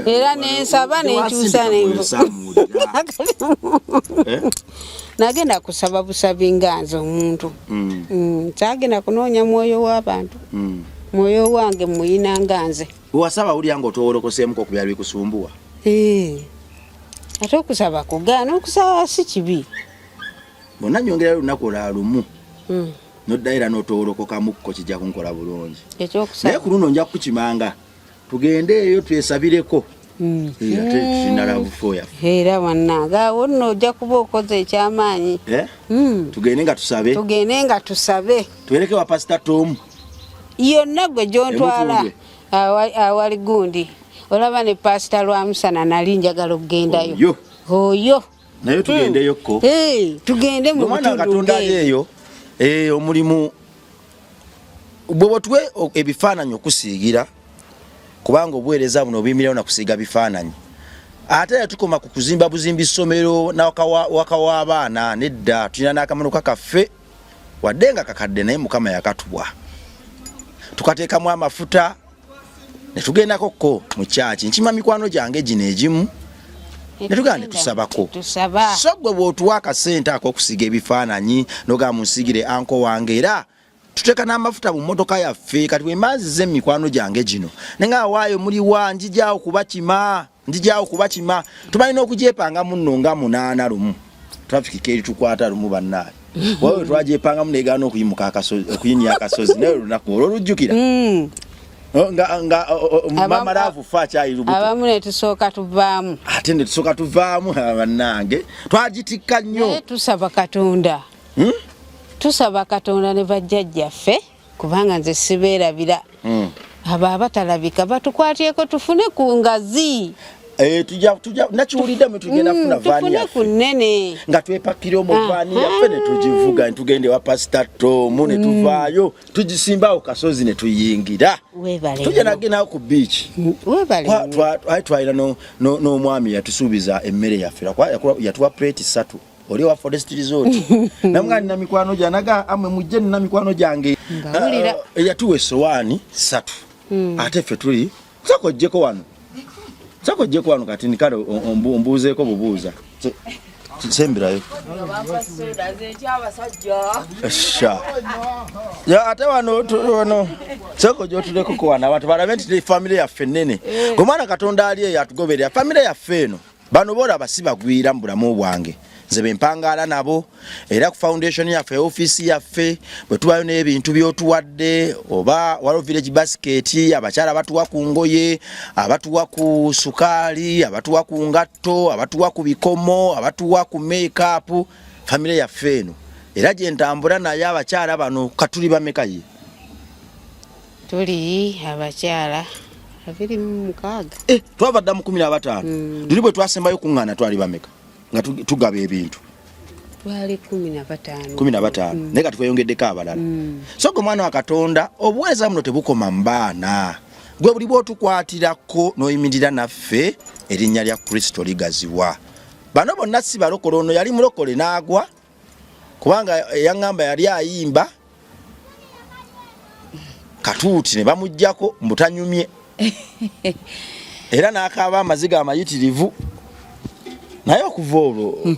era nensaba nenkyusa nagenda kusaba busabi nga nze omuntu kyagenda kunoonya mwoyo w'abantu mwoyo wange muyina nga nze wasaba wulira nga otowolokoseemuko ku byalo bikusumbuwa ate okusaba kugaana okusaba si kibi bonna nyongerayo olunaku olala lumu noddaira n'otowolokokamukko kijja kunkola bulungi naye ku luno nja kukimanga tugende eyo twesabireko ate tusinala bufo yaffe era wannange awo nno ojja kuba okoze ekyamaanyi tugende nga tusabe tuwereke wa pasita Tom yonna gwe gyontwala awali gundi olaba ne pasita Lwamusana nali njagala okugendayo oyo naye tugendeyokko tugende mu omwana Katonda eyo omulimu bwe tuwe ebifaananyi okusiigira kubanga obuweereza buno obuyimirawo nakusiiga bifaananyi ate tukoma ku kuzimba buzimbi ssomero waka w'abaana nedda tulina n'akamanuka kaffe wadde nga kakadde naye Mukama yakatubwa tukateekamu amafuta ne tugendakokko mu kyaki nkima mikwano gyange gino egimu ne tugenda ne tusabako so gwe bw'otuwa akasente ak'okusiiga ebifaananyi n'ogamba munsigire anko wange era tuteeka n'amafuta mu mmotoka yaffe kati bwe mbanziza emikwano gyange gino nenga awaayo muliwa njijaawo kuba kima tubalina okugyepangamu nno nga 8 lumu traffic eri tukwata lumu bannaye wawe twagyepangamu negaana okuyinya akasozi naye olunaku olwo lujjukira nga mama laavu fa akyali lubuto abamu ne tusooka tuvaamu ate ne tusooka tuvaamu bannange twagitikka nnyo naye tusaba Katonda tusaba Katonda ne bajjajjaffe kubanga nze sibeerabira abo abatalabika batukwatyeko tufune ku ngazi tuja nakiwulidde mwe tugenda kufuna vaani yaffe tufune ku nnene nga twepakira omu vaani yaffe ne tugivuga tugende wa pasita Tom ne tuvaayo tugisimbawo kasozi ne tuyingira tujja nagendawo ku biiki twalina n'omwami yatusuubiza emmere yaffe yatuwa plate 3 oli wa Forest Resort namugani na mikwano janaga amwe mujje na mikwano jange yatuwe sowaani 3 ate ffe tuli sako jeko wano kati nikale ombuuzeeko bubuuza sembirayo sha ya ate wano soko jotuleko ko wana abantu balabe nti family yaffe nene gomwana Katonda ali yatugoberera family yaffe eno bano bora basibagwira mbulamu bwange nze bempangala nabo era ku foundation yaffe office yaffe bwe tubayo n'ebintu byotuwadde oba walo village basket abakyala batuwa ku ngoye abatuwa ku sukali abatuwa ku ngatto abatuwa ku bikomo abatuwa ku makeup family yaffe eno era je ntambula naye abakyala bano katuli bamekaye tuli abakyala 26 twabadda mu 15 tuli bwe twasembayo kuŋŋaana twali bameka nga tugaba ebintu twali 15 naye kati tweyongeddeko abalala so gwe mwana wa Katonda obuweereza muno tebukoma mbaana gwe buli bw'otukwatirako n'oyimirira naffe erinnya lya Kristo ligaziwa bano bonna si balokole ono yali mulokole n'agwa kubanga yaŋŋamba yali ayimba katuuti ne bamuggyako mbutanyumye era n'akaaba amaziga amayitirivu naye okuva olwo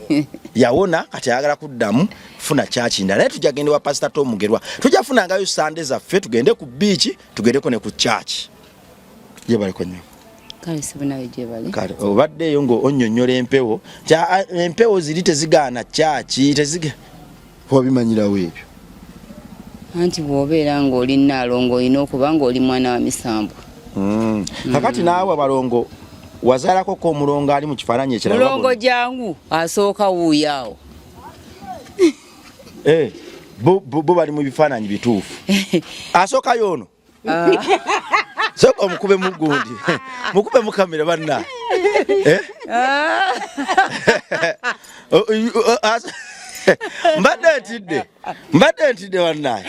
yawona kati ayagala kuddamu funa church ndala naye tujagende wa Pastor Tom Mugerwa tujafunangayo Sunday zaffe tugende ku beach tugendeko ne ku church ye bali konyo kale sibona je bali kale obaddeyo ngo onnyonnyola empewo empewo ziri tezigaana church tezige wabimanyira webyo anti bwobeera ng'oli Nnaalongo olina okuba ng'oli mwana wa Misambu kakati naawe balongo wazalako ko mulongo ali mu kifaananyi ekirala mulongo jangu asooka wuuyaawo bo bali mu bifaananyi bituufu asooka yono soko omukube mugundi mukube mu kamera banna mbadde ntidde wannaye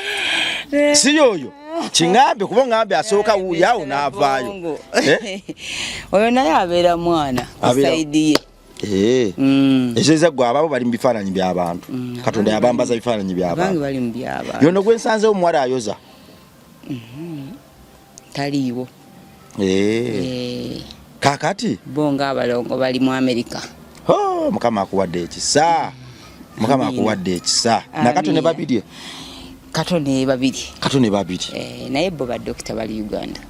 si yoyo kingambe kuba ngambe asooka wuuyaawo n'avaayo oyo naye abeera mwana kusaidiye ekyoza gwe ababo bali mu bifaananyi by'abantu Katonda yabambaza bifaananyi by'abantu yono gwe nsanzewo omuwala ayoza taliiwo kakati bo ng'abalongo bali mu Amerika mukama akuwadde ekisa mukama akuwadde ekisa nakatone babiri katone babiri naye bo badokita bali Uganda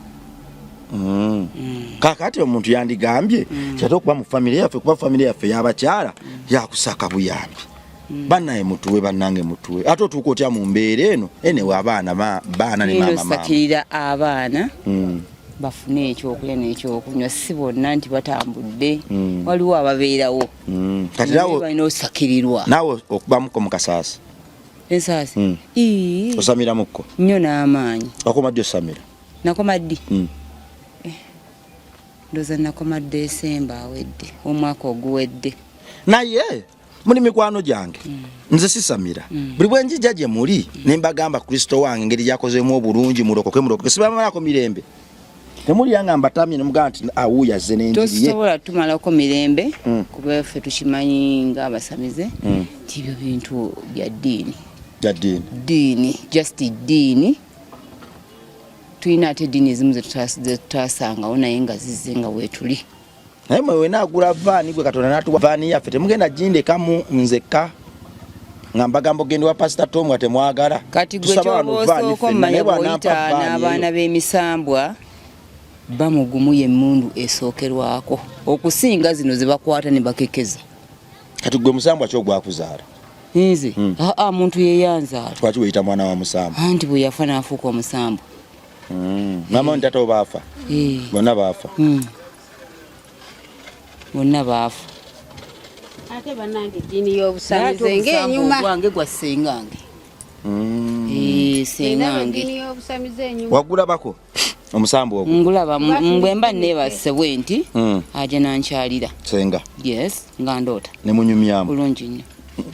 kakati omuntu yandigambye kyate okuba mu family yaffe kuba family yaffe y'abakyala yakusaka buyambi bannaye mutuwe bannange mutuwe ate otuuka otya mu mbeera eno enewe abaana baana ne maama sakirira abaana bafune ekyokulya n'ekyokunywa si bonna nti batambudde waliwo ababeerawo kati nawe balina osakirirwa naawe okubamuko mu kasaasi ensaasi osamira mukko nnyo n'amaanyi wakomadde osamira nakomaddi ndoza nakoma Desemba awedde omwaka oguwedde naye muli mikwano gyange nze sisamira buli bwe njija gye muli ne mbagamba Kristo wange engeri gyakozeemu obulungi mulokoke sibamalako mirembe temuli yangamba tamye ne mugamba nti awuya ze n'enjiri ye tosobola tumalako mirembe kuba ffe tukimanyi ng'abasamize nti ebyo bintu bya ddiini just ddiini tulina ate eddiini ezimu zetutasangawo naye nga zizze nga weetuli naye mwe wenaagula vaani gwe Katonda n'atuwa vaani yaffe temugenda gindekamu nzekka nga mbagamba ogende wa Pastor Tom nga temwagala kati gwe kyoboosooko mmanya bw'oyita n'abaana b'emisambwa bamugumu y'emmundu esookerwako okusinga zino ze bakwata ne bakekeza kati gwe musambwa kyogwakuzaala nze muntu yeyanzaala lwaki weyita mwana wa musambwa anti bwe yafa n'afuuka omusambwa mama ni tata baafa bonna baafa bonna baafa ate bannange eddiini y'obusamize ng'enyuma gwange gwa ssengange ssengange eddiini y'obusamize enyuma wagulabako omusambwa ogwo ngulaba bwe mba neebase bwe nti ajja nankyalira senga yes nga ndoota ne munyumyamu bulungi nnyo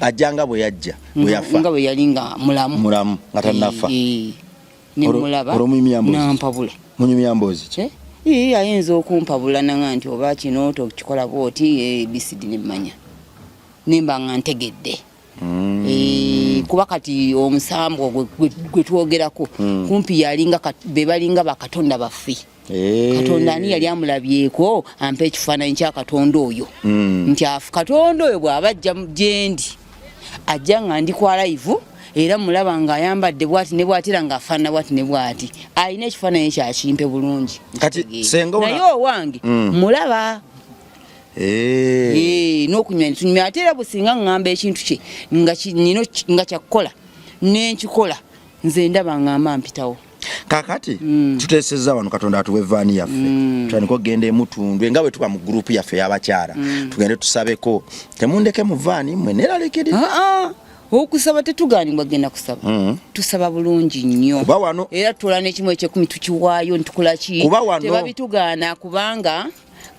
ajjanga bwe yajja bwe yafa nga bwe yali nga mulamu nga tannafa nemulaba nampabula munyumyamboozi ki ayinza okumpabula nanga nti oba kino tokikola bwoti bisidi nemmanya nemba nga ntegedde kuba kati omusambwa gwe twogerako kumpi yalinga be balinga bakatonda baffe Katonda ani yali amulabyeko ampa ekifaananyi kya Katonda oyo nti Katonda oyo bw'abajja gyendi ajja nga ndi kwa live era mulaba ng'ayambadde bwati ne bwatira ng'afaanana bwati ne bwati alina ekifaananyi kyakimpe bulungi naye owange mulaba n'okunywa nitunyumya ate era businga ngamba ekintu kye nga kyakukola nenkikola nze ndaba ngamba mpitawo kakati tuteesezza wano Katonda atuwe vaani yaffe tutandika okgenda emutundwe nga bwe tuba mu gurupu yaffe y'abakyala tugende tusabeko temundeke mu vaani mwe neralekerera okusaba tetugaanibwa genda kusaba tusaba bulungi nnyo era tutola n'ekimu ekyekumi tukiwaayo nitukola ki tebabitugaana kubanga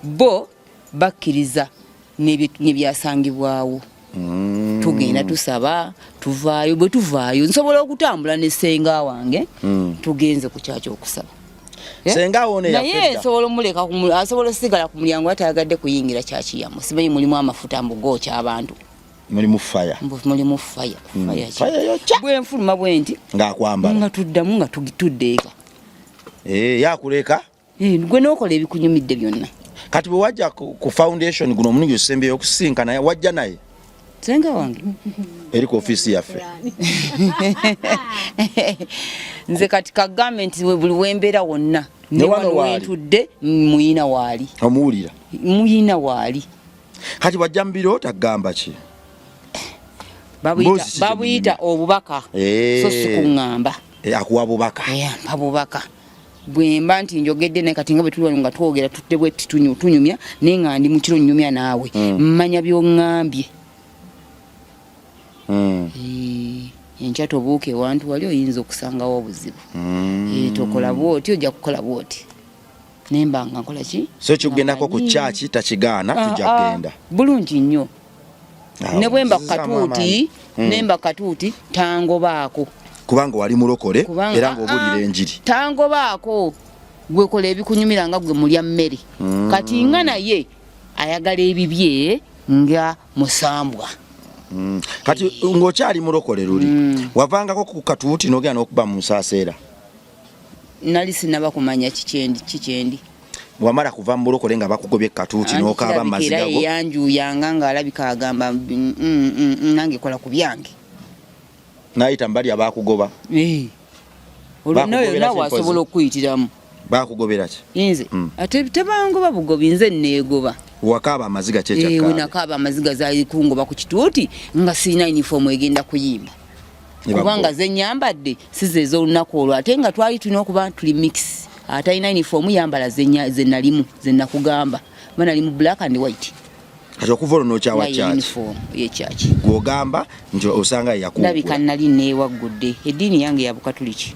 bo bakkiriza nebyasangibwawo tugenda tusaba tuvaayo bwe tuvaayo nsobola okutambula ne ssenga wange tugenze ku kyakyo okusaba naye nsobola omuleka asobola osigala ku mulyango atayagadde kuyingira kyakiyamo simanyi mulimu amafuta mbugooca abantu mulimu fire bwenfuluma bwenti ng'akwambala nga tuddamu nga tudde eka yakuleka gwe n'okola ebikunyumidde byonna kati bwe wajja ku foundation guno omulundi osembeyo okusinkana wajja naye senga wange eri ku ofiisi yaffe nze kati ka gavumenti buli wembeera wonna newano wentudde muyina waali omuwulira muyina waali kati wajja mu biro tagamba ki babuyita obubaka so si kuŋŋamba akuwa bubaka mpa bubaka bwemba nti njogedde naye kati nga bwe tuli wano nga twogera tutte bwe tunyumya naye nga ndi mu kiro nnyumya naawe mmanya by'oŋŋambye enkya tobuuka ewantu wali oyinza okusangawo obuzibu tokola bwoti ojja kukola bwoti nemba nga nkola ki so kyogendako ku kyaki takigaana tujja kgenda bulungi nnyo ne bwemba katuuti nemba katuuti tangobaako kubanga wali mulokole era ng'obuulira enjiri tangobaako gwekola ebikunyumira nga gwe mulya mmere kati nga naye ayagala ebibye nga musambwa kati ng'okyali mulokole luli wavangako ku katuuti n'ogenda n'okuba mu nsaaseera nali sinaba kumanya kikyendi wamala kuva mu bulokole nga bakugobye katuuti n'okaaba mu maziga go era yanjuyanga ng'alabika agamba nange kola ku byange n'ayita mbali abakugoba olwonayo naawe asobola okuyitiramu bakugobera ki nze ate tebangoba bugobi nze neegoba wakaaba amaziga kyekyakaa nakaaba amaziga zaali kungoba ku kituuti nga sirina yunifoomu egenda kuyimba kubanga ze nyambadde size ez'olunaku olwo ate nga twali tulina okuba tuli mix atalina yunifoomu yambala ze nalimu ze nakugamba banali mu black and white kati okuva olwo n'okyawa yekyaki gw'ogamba nti osanga yakuukula ndabika nali neewaggudde eddiini yange ya bukatuliki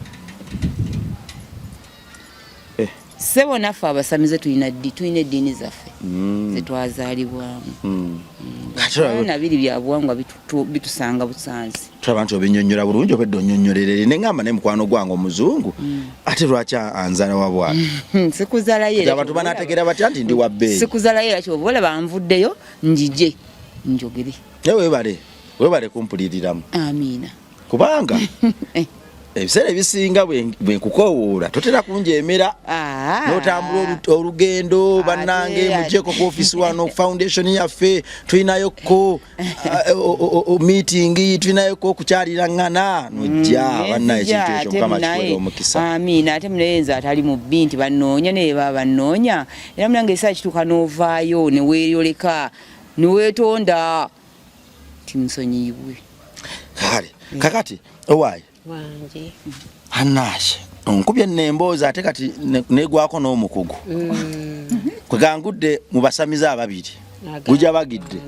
sebo naffe abasamize tulina eddiini zaffe zetwazaalibwamu na biri bya buwangwa bitusanga busanzi tulaba nti obinyonnyola bulungi obedde onyonnyolerere ne ngamba naye mukwano gwange omuzungu ate lwaki anzaala wabwati sikuzalayo abantu banaategeera batya nti ndi wabbeeyi sikuzalayo era kyoba olaba nvuddeyo njije njogere naye weebale kumpuliriramu amiina kubanga ebiseera ebisinga bwe nkukoowoola totera kunjeemera n'otambula olugendo bannange mugyeko ku ofiisi wano foundation yaffe tulinayoko meeting tulinayoko okukyaliraŋŋana nojja bannaye ekintu ekyo mukama kikwera omukisa amiina ate munayenza atali mu bbi nti bannoonya naye baba bannoonya era munange ekiseera kituuka n'ovaayo ne weeyoleka ne weetonda timusonyiibwe kale kakati owaayi wange anashe onkubye nembooza ate kati negwako n'omukugu kwegangudde mu basamize ababiri gujja bagidde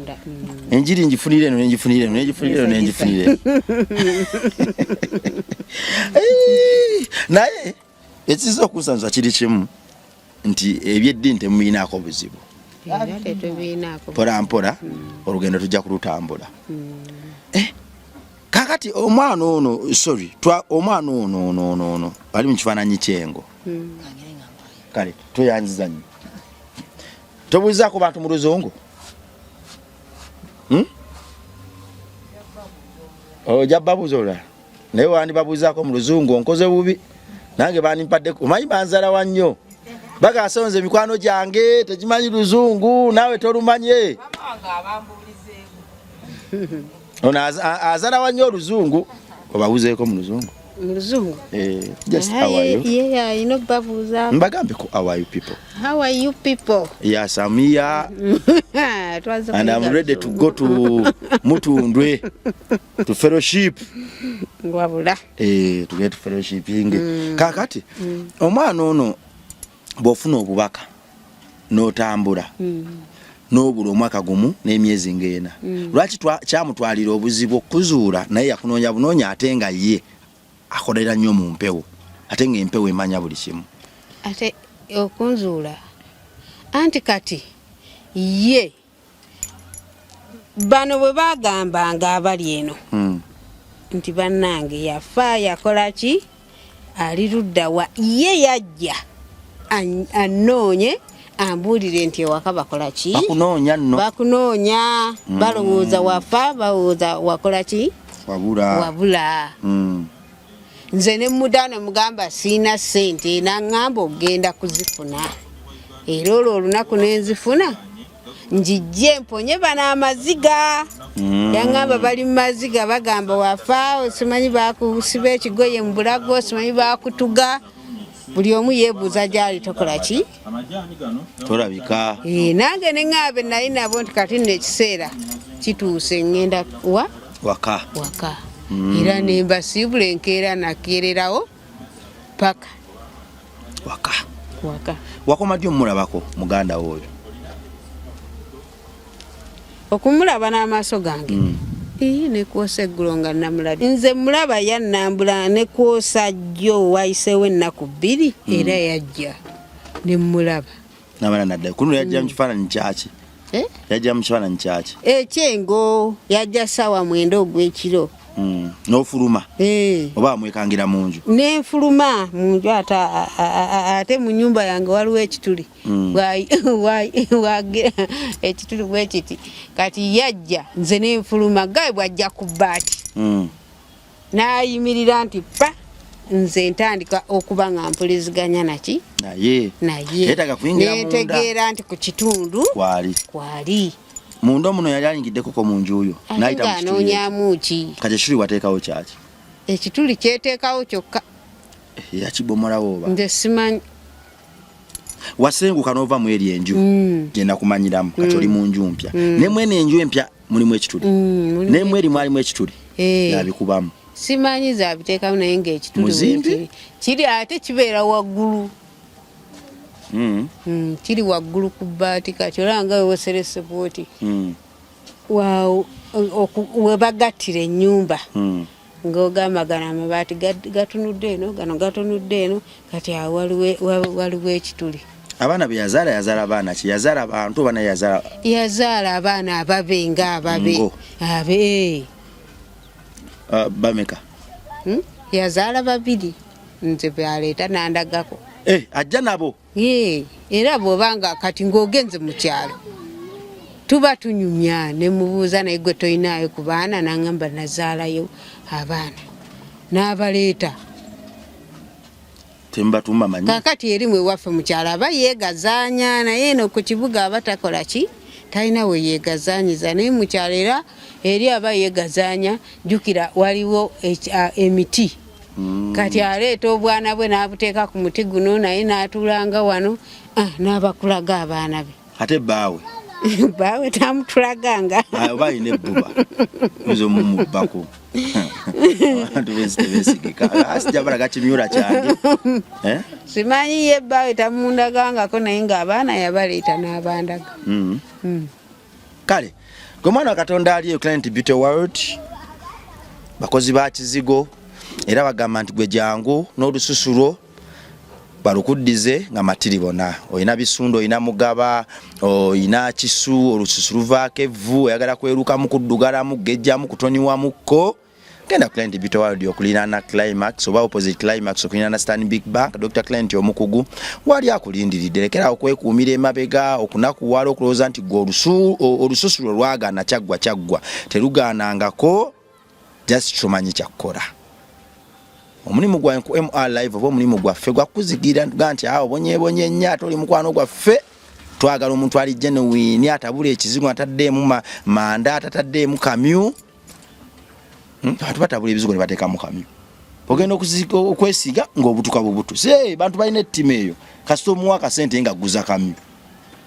enjiri njifunire eno nenjifunire eno nenjifunire eno nenjifunire naye ekiziza okusanza kiri kimu nti ebyeddiini temuyinaako buzibu mpola mpola olugendo tujja kulutambula kakati omwana ono omwana ono ali mu kifaananyi kyengo kale toyanziza nnyo tobuulizaako bantu mu luzungu ojja babuuza olala naye wandi babuuzaako mu luzungu onkoze bubi nange banimpadde omanyi banzalawa nnyo bagasonze mikwano gyange tekimanyi luzungu naawe tolumanye ono azala wanyo oluzungu obabuzeeko mu luzungu Muzungu. Just how are you? Yeah, you know babuza. Mbagambe ko how are you people? How are you people? Yes, I'm here. And I'm ready to go to Mutundwe to fellowship. Ngwabula. To get fellowship inge. Kakati omwana ono bofuna obubaka n'otambula. N'obula omwaka gumu n'emyezi ng'ena. Lwaki kyamutwalira obuzibu okuzuula naye yakunoonya bunoonya ate nga ye akolera nnyo mu mpewo ate ng'empewo emanya buli kimu ate okunzuula anti kati ye bano bwe bagambanga abali eno nti bannange yafa yakola ki ali ludda wa ye yajja anoonye ambuulire nti ewaka bakola ki bakunoonya nno bakunoonya balowooza wafa balowooza wakola ki wabula nze ne mudana mugamba sina sente nangamba ogenda kuzifuna era olwo olunaku nenzifuna njijje mponye bana amaziga yangamba bali mu maziga bagamba wafa osimanyi bakusiba ekigoye mu bulago osimanyi bakutuga buli omu yeebuuza gyali tokola ki tolabika nange neŋŋambe naye nabo nti kati nno ekiseera kituuse ŋŋenda waka era nembasiibula enkeera nakeererawo paka waka wakoma ddi omulabako muganda oyo okumulaba n'amaaso gange nekwosa eggulo nga namulabye nze mulaba yannambula nekwosa jjo wayiseewo ennaku 2 era yajja nemulaba nabala nadda kuno yajja mu kifaananyi kyaki yajja mu kifaananyi kyaki ekyengo yajja ssaawa 9 ogw'ekiro n'ofuluma oba amwekangira mu nju nenfuluma mu nju ate mu nnyumba yange waliwo ekituli ekituli bwekiti kati yajja nze nenfuluma gawe bwajja ku bbaati n'ayimirira nti pa nze ntandika okuba nga mpuliziganya naye nentegeera nti ku kitundu kwali munda omuno yali ayingiddeko mu nju oyo n'ayita anoonyamu ki kati ekituli wateekawo kyaki ekituli kyeteekawo kyokka yakibomolawo oba nze simanyi wasenguka n'ova mu eri enju genda kumanyiramu kati oli mu nju mpya nemwene enju empya mulimu ekituli nemwe eri mwalimu ekituli yabikubamu simanyi zabiteekamu naye ng'ekituli kiri ate kibeera waggulu kiri waggulu ku bbaati kati olanga weweserese bwoti webagattira ennyumba ng'ogamba gano amabaati gatunudde eno gano gatunudde eno kati awo waliwo ekituli abaana be yazaala baana ki yazaala bantu bana yazaala abaana ababe ng'ababe bameka yazaala 2 nze byaleeta nandagako ajja nabo era bw'obanga kati ng'ogenze mu kyalo tuba tunyumya ne mubuuza naye gwe toyinaayo ku baana nangamba nazaalayo abaana n'abaleeta tembatuma manyi kakati erimu ewaffe mu kyalo aba yeegazaanya naye eno ku kibuga aba takola ki talina we yeegazaanyiza naye mu kyalo era eri aba yeegazaanya jjukira waliwo emiti kati aleeta obwana bwe n'abuteeka ku muti guno naye n'atulanga wano n'abakulaga abaana be ate baawe baawe tamutulaganga oba ayina ebbuba oyinza omumubbako abantu bensi tebeesigika asijja balaga kimyula kyange simanyi ye baawe tamundagangako naye ng'abaana yabaleeta n'abandaga kale gwe mwana wa katonda aliyo Client Beauty World bakozi ba kizigo era bagamba nti gwe jangu n'olususulo balukuddize nga matiribona oyina bisundu oyina mugaba oyina kisu olususu luvaako evvu oyagala kwerukamu kuddugalamu gejjamu kutoniwamukko genda Client Beauty World okuliraana Climax oba opposite Climax okuliraana Stanbic Bank Dr. Client omukugu wali akulindiridde lekera okwekuumira emabega okunakuwala okulowooza nti gwe olususu lwe lwagaana kyaggwa terugaanangako just tumanyi kyakkola omulimu gwa MR live oba omulimu gwaffe gwakuzigira nti awo bonye nnyo ate oli mukwano gwaffe twagala omuntu ali genuine atabula ekizigo ataddeemu manda atataddeemu kamyu abantu batabula ebizigo ne bateekamu kamyu ogenda okwesiga ng'obutuka bubutu bantu balina ettima eyo kasita omuwa akasente nga guza kamyu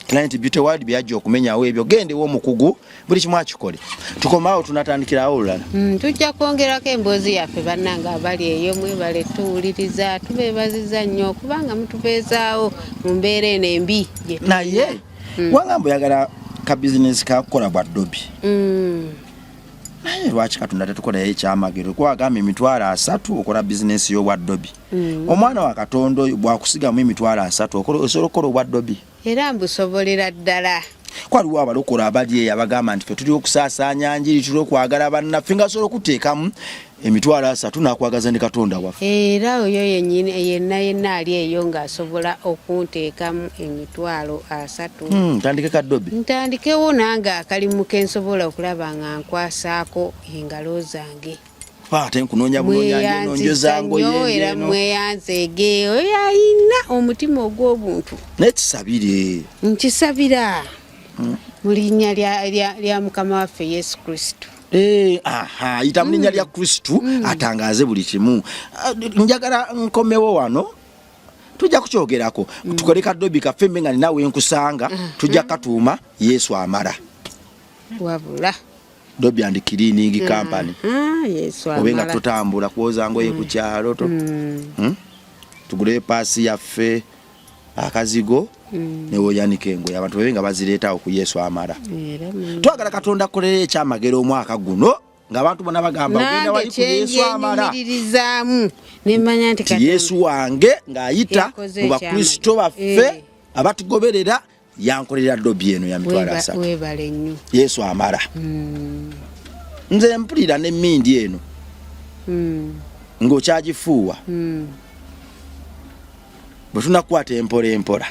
Client Beauty World byajja okumenyawo ebyo gendewo omukugu buli kimu akikole tukomaawo tunatandikirawo olulala tujja kwongerako emboozi yaffe bannanga abali eyo mwebale tuwuliriza tubeebaziza nnyo kubanga mutubeezaawo mu mbeera eno embi naye wangamba oyagala ka bizinesi kakukola bwa Adobe naye lwaki Katonda tetukolayo ekyamagero kwagamba 3 okola bizinesi y'obwa Adobe omwana wa Katonda oyo bwakusigamu 3 osobola okukola obwa Adobe era mbusobolera ddala kwaliwo abalokola abali eyo abagamba nti fe tuli okusaasaanya njiri tuli okwagala bannaffe nga sobola okuteekamu 3 nakwagaza ne Katonda waffe era oyo yenna ali eyo ng'asobola okunteekamu 3. ntandike ka Adobe ntandikewo nange akalimu ke nsobola okulaba nga nkwasaako engalo zange ate nkunoonya buloonya enonjo zango era mweyanzeege oyo ayina omutima ogw'obuntu nekisabire nkisabira mu linnya lya Mukama waffe Yesu Kristo yita mu linnya lya Kristo atangaze buli kimu njagala nkomewo wano tujja kukyogerako tukole ka Adobe kaffe nga ninawe nkusanga tujja katuuma Yesu amala wabula Adobe and Cleaning Company Yesu amala obenga tutambula kuoza ngoye ku kyalo tugule paasi yaffe akazigo ne woyanike engoye abantu bebenga bazireetawo ku Yesu amala twagala Katonda akolere ekyamagero omwaka guno ng'abantu bonna bagamba ogenda wali ku Yesu amala nemanya nti Yesu wange ng'ayita mu bakristo baffe abatugoberera yankolera Adobe eno ya 3 webale nnyo Yesu amala nze mpulira n'emmindi eno ng'okyagifuuwa bwe tunakwata empola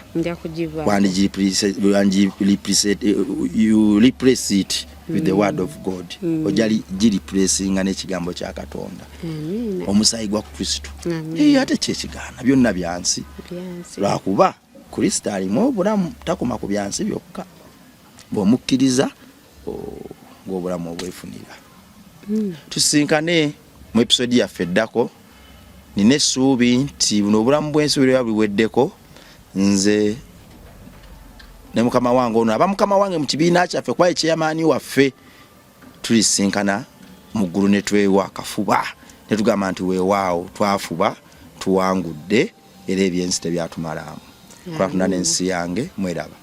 you replace it with the word of God ojali gireplacinga n'ekigambo kya Katonda omusayi gwa Kristo ate kyekigaana byonna byansi lwakuba Kristo alimu obulamu takoma ku byansi byokka bw'omukkiriza ng'obulamu obwefunira tusinkane mu episode yaffe eddako nina essuubi nti buno obulamu bw'ensi bwe buweddeko nze ne mukama wange ono aba mukama wange mu kibiina kyaffe kwa ekyeyamaani waffe tulisinkana mu ggulu ne twewa akafuba ne tugamba nti weewaawo twafuba tuwangudde era ebyensi tebyatumalamu Katonda n'ensi yange mweraba